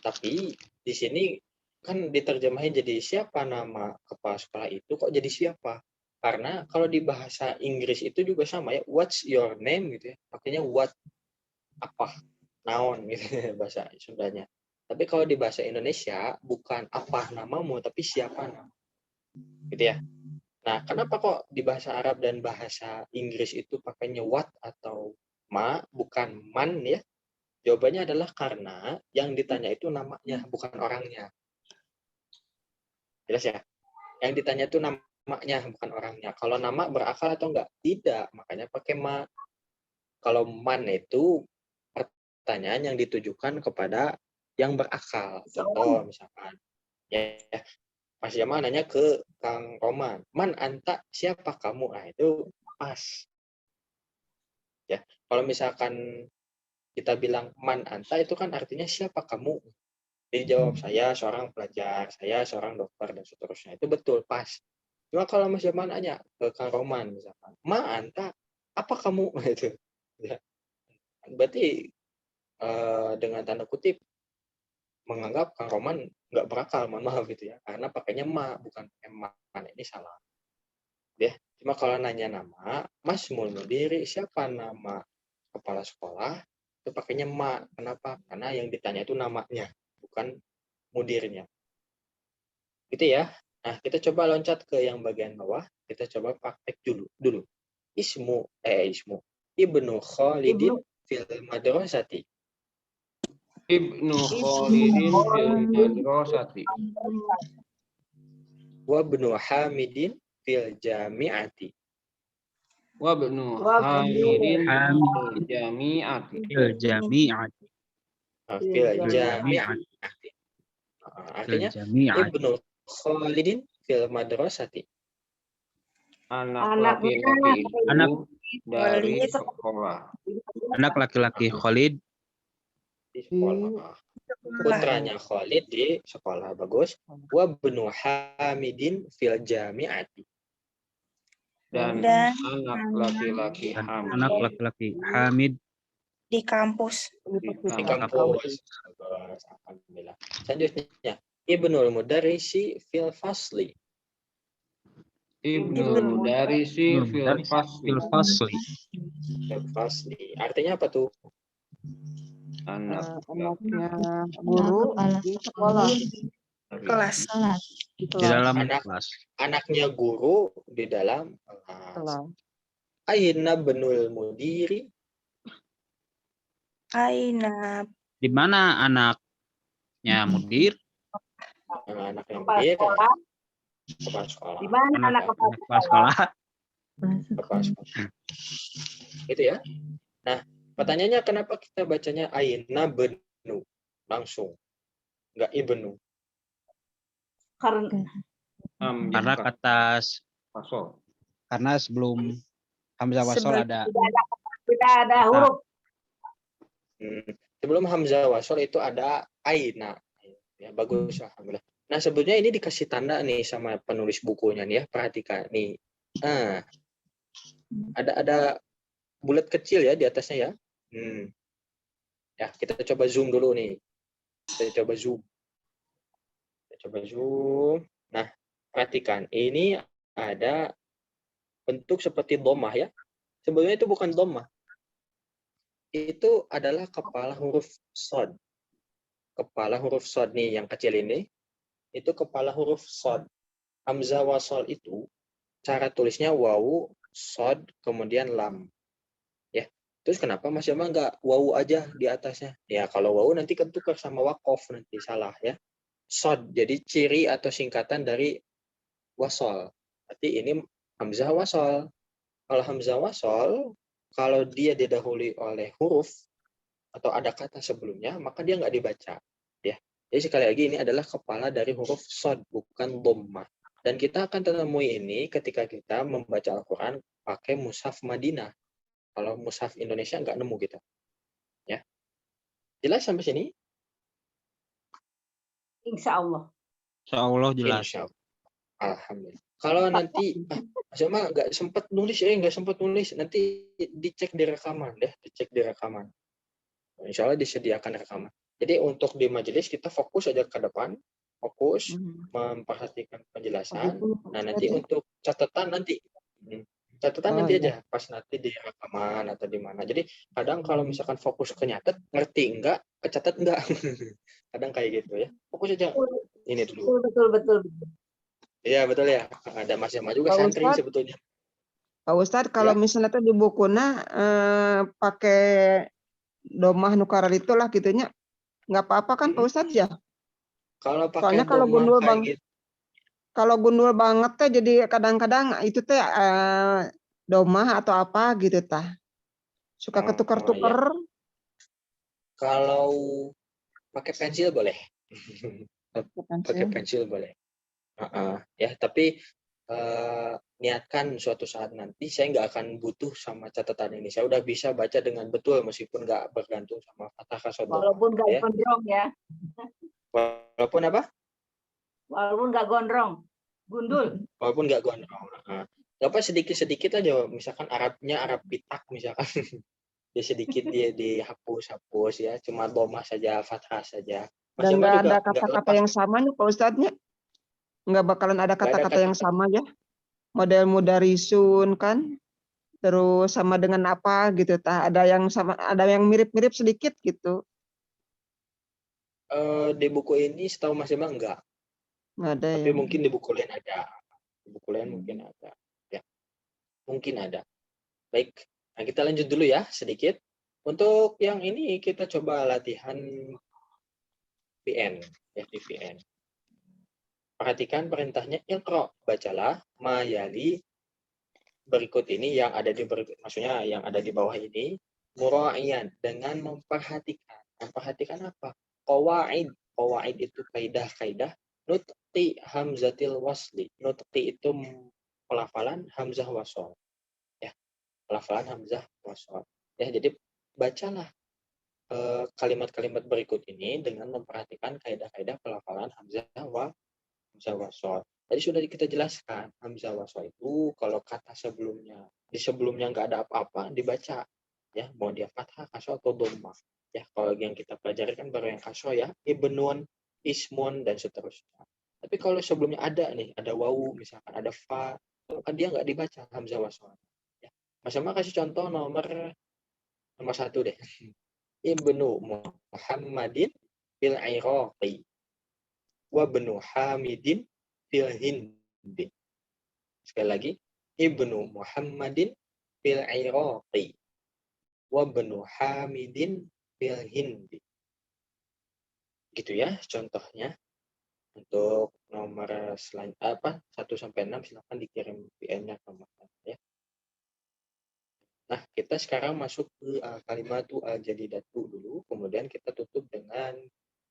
Tapi di sini kan diterjemahin jadi siapa nama kepala sekolah itu, kok jadi siapa? Karena kalau di bahasa Inggris itu juga sama ya, what's your name gitu ya. Makanya what, apa, naon gitu ya, bahasa Sundanya. Tapi kalau di bahasa Indonesia bukan apa namamu tapi siapa nama. Gitu ya. Nah, kenapa kok di bahasa Arab dan bahasa Inggris itu pakainya what atau ma bukan man ya? Jawabannya adalah karena yang ditanya itu namanya bukan orangnya. Jelas ya? Yang ditanya itu namanya bukan orangnya. Kalau nama berakal atau enggak? Tidak, makanya pakai ma. Kalau man itu pertanyaan yang ditujukan kepada yang berakal. Contoh misalkan, ya, Mas Yama nanya ke Kang Roman, man anta siapa kamu? Nah itu pas. Ya, kalau misalkan kita bilang man anta itu kan artinya siapa kamu? Dijawab saya seorang pelajar, saya seorang dokter dan seterusnya. Itu betul pas. Cuma kalau Mas Yama nanya ke Kang Roman misalkan, ma anta apa kamu? Itu. Ya. Berarti dengan tanda kutip menganggap Kang Roman nggak berakal, mohon maaf gitu ya, karena pakainya ma bukan man. Ini salah ya. Cuma kalau nanya nama Masmul mudiri, siapa nama kepala sekolah, itu pakainya ma. Kenapa? Karena yang ditanya itu namanya bukan mudirnya gitu ya. Nah, kita coba loncat ke yang bagian bawah, kita coba praktek dulu. Ismu Ibnu Khalidin fil madrasati. Ibnu Khalidin fil madrasati. Wa ibnu Hamidin fil jami'ati. Wa ibnu Wa Hamidin Hamid fil jami'ati. fil jami'ati. Fil Fil jami'ati. jami'ati. Fil Artinya jami'ati. ibnu Khalidin fil madrasati. Anak Anaknya laki-laki itu Anak dari Khalid. sekolah. Anak laki-laki Khalid Di sekolah. Putranya Khalid di sekolah. Bagus. Wa ibnu Hamidin fil jami'ati. Dan Dan anak laki-laki dan Hamid anak laki-laki Hamid di kampus. di Di kampus. kampus. Bagus. Alhamdulillah. Selanjutnya. Ibnul Mudarrisi fil fasli. Ibnu Mudarrisi fil fasli. fil fasli. Fil fasli. Artinya apa tuh? Anak Anaknya guru kepala di sekolah. Kelas. kelas. Di dalam Anak. kelas. Anaknya guru di dalam kelas. Kelas. Aina benul mudiri. Aina Di mana anaknya mudir? Anaknya Kepala mudir. sekolah. Kepala sekolah. Di mana anak kepala Kepala sekolah. Kepala sekolah. Itu ya. Nah, pertanyaannya kenapa kita bacanya aina benu langsung, nggak ibnu? Karena Karena kata Fasol. karena sebelum hamzah wasol Sebelum- ada tidak ada huruf. Sebelum hamzah wasol itu ada aina. Ya, bagus, alhamdulillah. Nah, sebetulnya ini dikasih tanda nih sama penulis bukunya nih ya. Perhatikan nih. Ada bulat kecil ya di atasnya ya. Ya, kita coba zoom dulu nih. Kita coba zoom. Nah, perhatikan. Ini ada bentuk seperti dhammah ya. Sebenarnya itu bukan dhammah. Itu adalah kepala huruf shad. Kepala huruf shad nih yang kecil ini. Itu kepala huruf shad. Hamzah wasal itu cara tulisnya wawu, shad, kemudian lam. Ya. Terus kenapa Mas Jamal nggak wawu aja di atasnya? Ya kalau wawu nanti ketukar sama wakof nanti salah ya. Shad jadi ciri atau singkatan dari wasal. Berarti ini hamzah wasal. Kalau hamzah wasal, kalau dia didahului oleh huruf atau ada kata sebelumnya, maka dia nggak dibaca. Ya. Jadi sekali lagi ini adalah kepala dari huruf shad, bukan dhammah. Dan kita akan menemui ini ketika kita membaca Al-Quran pakai mushaf Madinah. Kalau mushaf Indonesia nggak nemu kita. Ya. Jelas sampai sini? Insya Allah. Insya Allah jelas. Insya Allah. Alhamdulillah. Kalau nanti Mas Jamal nggak sempat nulis, nanti dicek di rekaman deh, Insya Allah disediakan rekaman. Jadi untuk di majelis kita fokus aja ke depan, fokus memperhatikan penjelasan. Nah nanti untuk catatan nanti aja pas nanti di rekaman atau di mana. Jadi kadang kalau misalkan fokus ke nyatet, ngerti enggak, kecatat enggak. Kadang kayak gitu ya. Fokus aja ini dulu. Betul. Iya betul ya. Ada Mas Jamal juga Pak santri Ustadz. sebetulnya. Pak Ustadz, kalau misalnya tuh di bukuna pakai domah nukarar itulah gitunya, nggak apa-apa kan Pak Ustadz ya? Kalau pakai Soalnya kalau domah gundul kayak bang, gitu, kalau gundul banget teh jadi kadang-kadang itu teh domah atau apa gitu tah, suka ketukar-tukar. kalau pakai pensil boleh. Pakai pensil boleh. Ya, tapi niatkan suatu saat nanti saya nggak akan butuh sama catatan ini. Saya udah bisa baca dengan betul meskipun nggak bergantung sama fathah kasroh. Walaupun nggak ya. gondrong ya. Walaupun apa? Walaupun nggak gondrong, gundul. Walaupun nggak gondrong. Nggak apa sedikit-sedikit aja. Misalkan Arabnya Arab pitak misalkan. Dia sedikit dia dihapus ya. Cuma domah saja, fathah saja. Dan nggak ada kata-kata yang sama nih Pak Ustadznya. Nggak bakalan ada kata-kata yang sama ya. Model mudarisun kan. Terus sama dengan apa gitu tah. Ada yang sama, ada yang mirip-mirip sedikit gitu. Di buku ini setahu Mas Jamal enggak. Nggak ada. Tapi ya. mungkin di buku lain ada. Di buku lain mungkin ada. Ya. Mungkin ada. Baik. Nah, kita lanjut dulu ya sedikit. Untuk yang ini kita coba latihan VN, ya di VN. Perhatikan perintahnya iqra, bacalah mayali berikut ini yang ada di maksudnya yang ada di bawah ini mura'iyan dengan memperhatikan. Memperhatikan apa? Qawaid. Qawaid itu kaidah-kaidah nutqi hamzatil wasli. Nutqi itu pelafalan hamzah wasol. Ya, pelafalan hamzah wasol. Ya, jadi bacalah kalimat-kalimat berikut ini dengan memperhatikan kaidah-kaidah pelafalan hamzah wasol. Tadi sudah kita jelaskan hamzah wasol itu kalau kata sebelumnya di sebelumnya nggak ada apa-apa dibaca, ya mau dia fathah, kasroh atau dhammah. Ya kalau yang kita pelajari kan baru yang kasroh ya, ibnun, ismun dan seterusnya. Tapi kalau sebelumnya ada nih, ada wawu misalkan ada fa, kan dia nggak dibaca hamzah wasol. Ya. Mas Amma kasih contoh nomor 1 deh. Ibnu Muhammadin fil Iraqi wa ibnu Hamidin fil Hindi. Sekali lagi, Ibnu Muhammadin fil Iraqi wa ibnu Hamidin fil Hindi. Gitu ya contohnya. Untuk nomor selanjutnya 1 sampai 6 silakan dikirim VN-nya ke Mas ya. Nah, kita sekarang masuk ke kalimatu al-jadidatu dulu, kemudian kita tutup dengan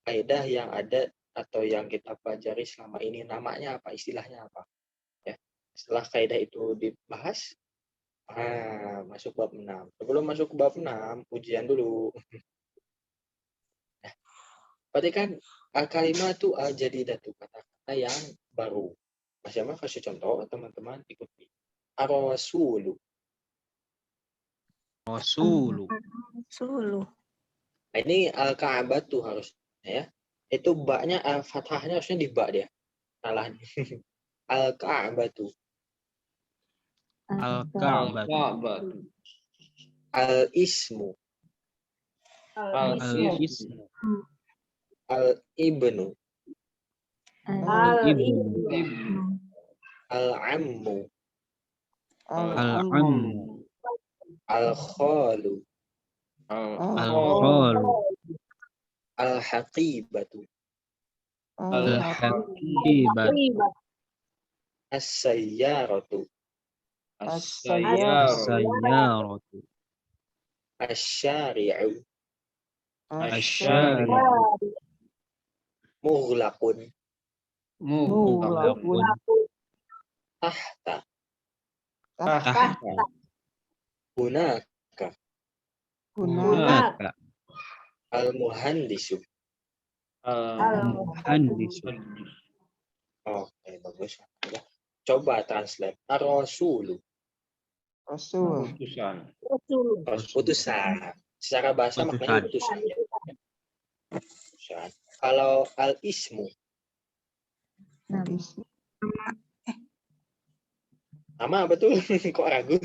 kaidah yang ada atau yang kita pelajari selama ini, namanya apa, istilahnya apa. Ya. Setelah kaidah itu dibahas, masuk bab 6. Sebelum masuk ke bab 6, ujian dulu. Nah, perhatikan kalimatu al-jadidatu, kata-kata yang baru. Mas Yama kasih contoh, teman-teman ikuti. Ar-rasulu. Rasulu. Sulu. Nah, ini al-ka'batu harusnya ya. Itu baknya fathahnya harusnya di bak dia. Salah nih. Al-ka'batu. Al-Ka'batu. Al-ismu. Al-ismu. Al-ibnu. Al-ibnu. Al-ammu. Al-ammu. Al-khalu. Al-khalu. Al-haqibatu. Al-haqibatu. As-sayyaratu. As-sayyaratu. Asy-syari'u. Asy-syari'u. Mughlaqun. Mughlaqun. Tahta. Tahta. Hunaka. Hunaka. Al-muhandisu. Al-muhandisu. Oke, bagus. Ya. Coba translate. Ar-rasulu. Rasul. Utusan. Secara bahasa maknanya utusan. Ya. Utusan. Kalau al-ismu. Nama betul. Kok ragu?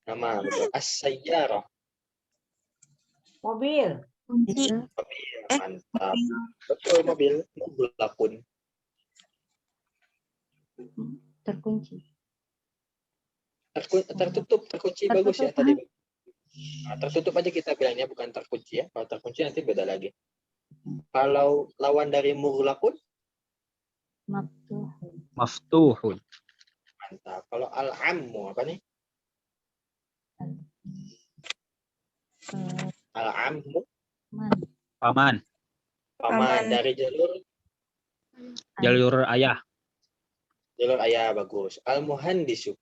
Nama betul. As-sayyarah. Mobil. Kunci. Mantap. Betul, mobil. Mughlaqun. Terkunci. Tertutup, terkunci. Bagus ya tadi. Nah, tertutup aja kita bilangnya, bukan terkunci ya. Kalau terkunci nanti beda lagi. Kalau lawan dari mughlaqun, Maftuhun. mantap. Kalau al-ammu apa nih? Al-ammu. Paman. Paman dari Jalur ayah. jalur ayah, bagus. Al-muhandisu.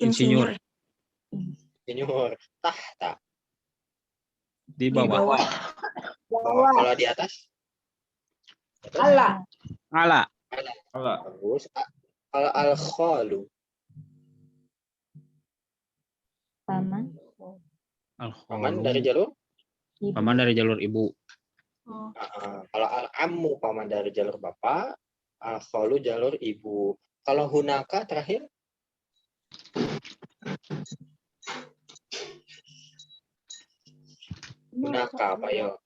Insinyur. Insinyur. Tahta. Di bawah. Bawah. Kalau di atas? Allah. Ala. Bagus. Kalau al-khalu. Paman. Paman dari jalur? Paman dari jalur ibu. Kalau al-ammu paman dari jalur bapak, al-khalu jalur ibu. Kalau hunaka terakhir? Hunaka apa ya?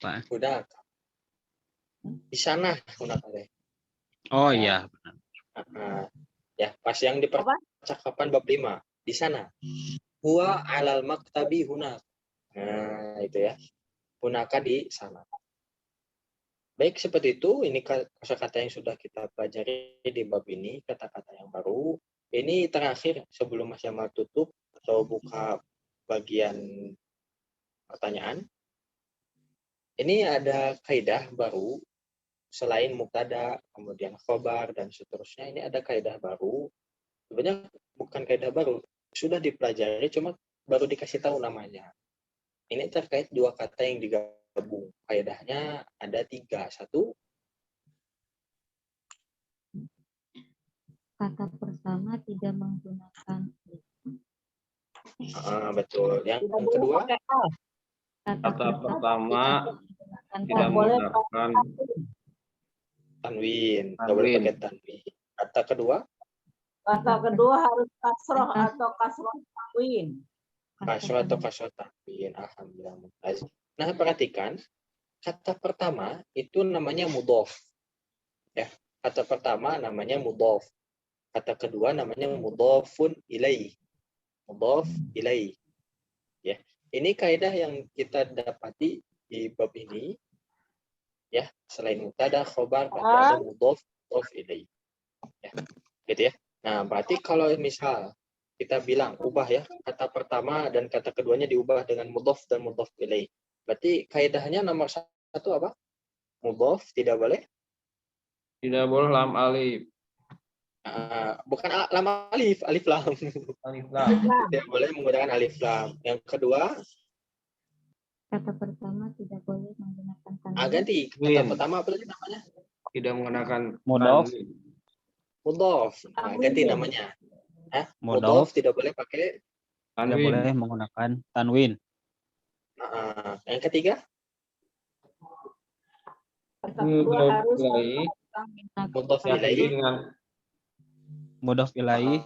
Apa? Hunaka. Di sana hunaka deh. Oh iya. Ya, pas yang di percakapan bab 5 di sana. Huwa alal maktabi hunaka. Nah, itu ya. Gunakan di sana. Baik, seperti itu. Ini kosakata yang sudah kita pelajari di bab ini, kata-kata yang baru. Ini terakhir sebelum Mas Jamal tutup atau buka bagian pertanyaan. Ini ada kaidah baru selain mubtada, kemudian khobar dan seterusnya. Ini ada kaidah baru. Sebenarnya bukan kaidah baru, sudah dipelajari cuma baru dikasih tahu namanya. Ini terkait dua kata yang digabung. Kaidahnya ada 3. 1, Kata pertama tidak menggunakan alif. betul. Yang Tidak boleh kedua, pakai A. Kata pertama menggunakan tidak Tidak boleh menggunakan tanwin. Nggak boleh Tanwin. pakai tanwin. Kata kedua, Kata kedua harus kasroh atau kasroh tanwin. kasroh atau kasroh tanwin. Alhamdulillah. Mumtaz. Nah, perhatikan. Kata pertama itu namanya mudhof. Ya, kata pertama namanya mudhof. Kata kedua namanya mudhofun ilaih. Mudhof ilaih. Ya. Ini kaidah yang kita dapati di bab ini. Ya, selain mubtada, khobar, berarti ada mudhof ilaih. Ya. Gitu ya. Nah, berarti kalau misal kita bilang ubah ya, kata pertama dan kata keduanya diubah dengan mudhof dan mudhof ilaih. Berarti kaidahnya nomor 1 apa? Mudhof tidak boleh. Tidak boleh lam alif. Bukan lam alif, alif lam. Alif lam. Tidak boleh menggunakan alif lam. Yang kedua, Kata pertama tidak boleh menggunakan tanwin. ganti. Kata Win. pertama apa tadi namanya? Tidak menggunakan Mudhof. tanwin. Mudhof. Nah, ganti namanya. Mudhof tidak boleh pakai. Tidak Tanwin. boleh menggunakan tanwin. Yang ketiga, Kata kedua harus Ilaih. mudhof Yakni ilaih. dengan Mudhof ilaih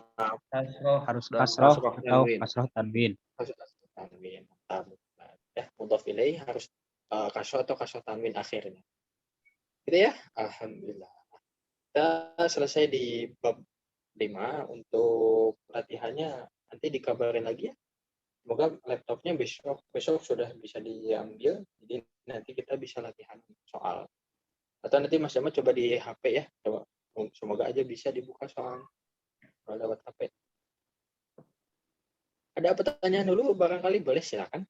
kasroh harus dan kasroh kasroh atau tanwin. kasroh tanwin. Tanwin. Ya, mudhof ilaih harus kasroh atau kasroh tanwin akhirnya. Gitu ya. Alhamdulillah. Kita selesai di bab 5. Untuk latihannya nanti dikabarin lagi ya. Semoga laptopnya besok sudah bisa diambil. Jadi nanti kita bisa latihan soal. Atau nanti Mas Jamal coba di HP ya. Coba. Semoga aja bisa dibuka soal kalau lewat HP. Ada pertanyaan dulu barangkali boleh silakan.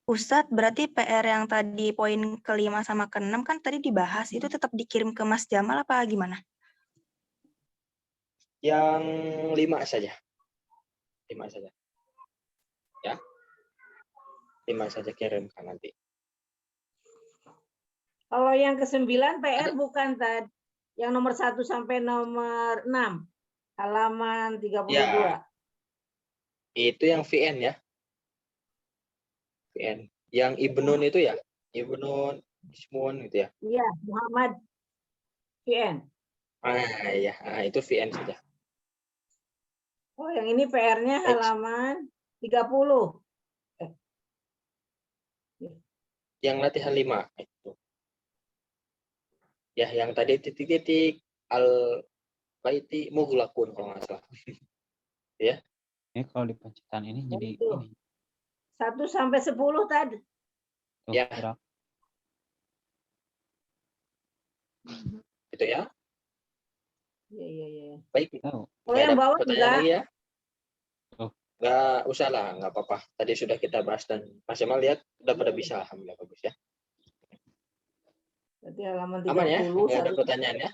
Ustadz, berarti PR yang tadi poin ke-5 sama ke-6 kan tadi dibahas, itu tetap dikirim ke Mas Jamal apa gimana? Yang 5 saja. 5 saja. Ya. 5 saja kirimkan nanti. Kalau yang ke-9 PR bukan tadi. Yang nomor 1 sampai nomor 6. Halaman 32. Ya. Itu yang VN ya. VN. Yang Ibnun itu ya. Ibnun, Ismun gitu ya. Iya, Muhammad VN. Iya. Itu VN saja. Oh, yang ini PR-nya halaman 30. Yang latihan 5 itu. Ya, yang tadi titik-titik al-baiti mughlaqun kalau nggak salah. Ya. Ini kalau di pencetan ini jadi Itu. ini. 1 sampai 10 tadi. Tuh, Ya. gerak. Gitu ya. Iya. Baik. Tahu. Oh, yang bawah Pertanyaan juga. lagi ya? Oh. Nggak usah lah, nggak apa-apa. Tadi sudah kita bahas dan Mas Jamal lihat udah pada bisa. Alhamdulillah bagus ya. Berarti halaman 30. Aman ya? Nggak ada 1 pertanyaan ya?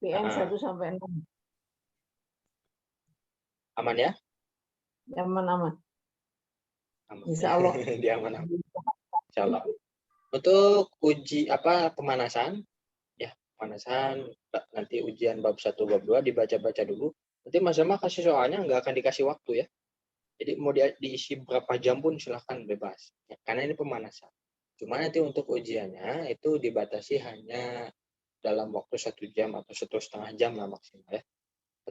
PN 1 sampai 6. Aman ya? Aman. Aman. Insya Allah. Dia aman. Insya Allah. Untuk uji pemanasan ya, pemanasan nanti ujian bab 1 bab 2 dibaca-baca dulu. Nanti Mas Jamal kasih soalnya nggak akan dikasih waktu ya. Jadi mau diisi berapa jam pun silahkan bebas. Ya, karena ini pemanasan. Cuma nanti untuk ujiannya itu dibatasi hanya dalam waktu 1 jam atau 1,5 jam lah maksimal ya.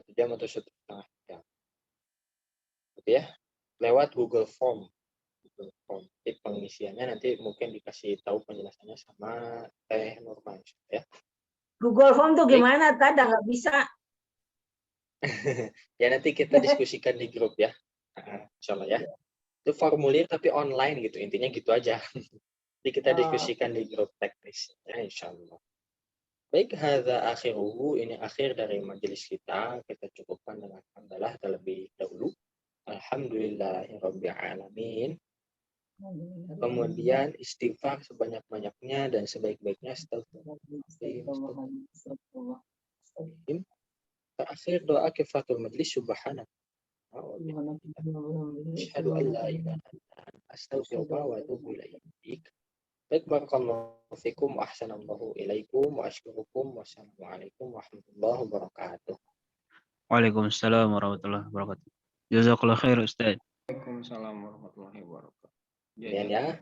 1 jam atau 1,5 jam. Gitu ya. Lewat Google Form. Jadi pengisiannya nanti mungkin dikasih tahu penjelasannya sama Teh Nurman ya. Google Form tuh gimana? Tadi nggak bisa. Ya nanti kita diskusikan di grup ya. Insya Allah ya. Itu formulir tapi online gitu, intinya gitu aja. Jadi kita Oh. diskusikan di grup teknis ya insyaallah. Baik, hadza akhiruhu, ini akhir dari majelis kita. Kita cukupkan dengan hamdalah terlebih dahulu. Alhamdulillahirabbil alamin. Kemudian istighfar sebanyak-banyaknya dan sebaik-baiknya. Astagfirullahaladzim. Terakhir doa kifatul majlis, subhanak asyhadu an la ilaha illa anta astaghfiruka wa atubu ilaik. Baik, barakallahu fikum wa ahsanallahu ilaikum wa asykurukum. Wassalamualaikum warahmatullahi wabarakatuh. Waalaikumsalam warahmatullahi wabarakatuh. Jazakallah khair Ustaz. Waalaikumsalam warahmatullahi wabarakatuh. Kemudian ya.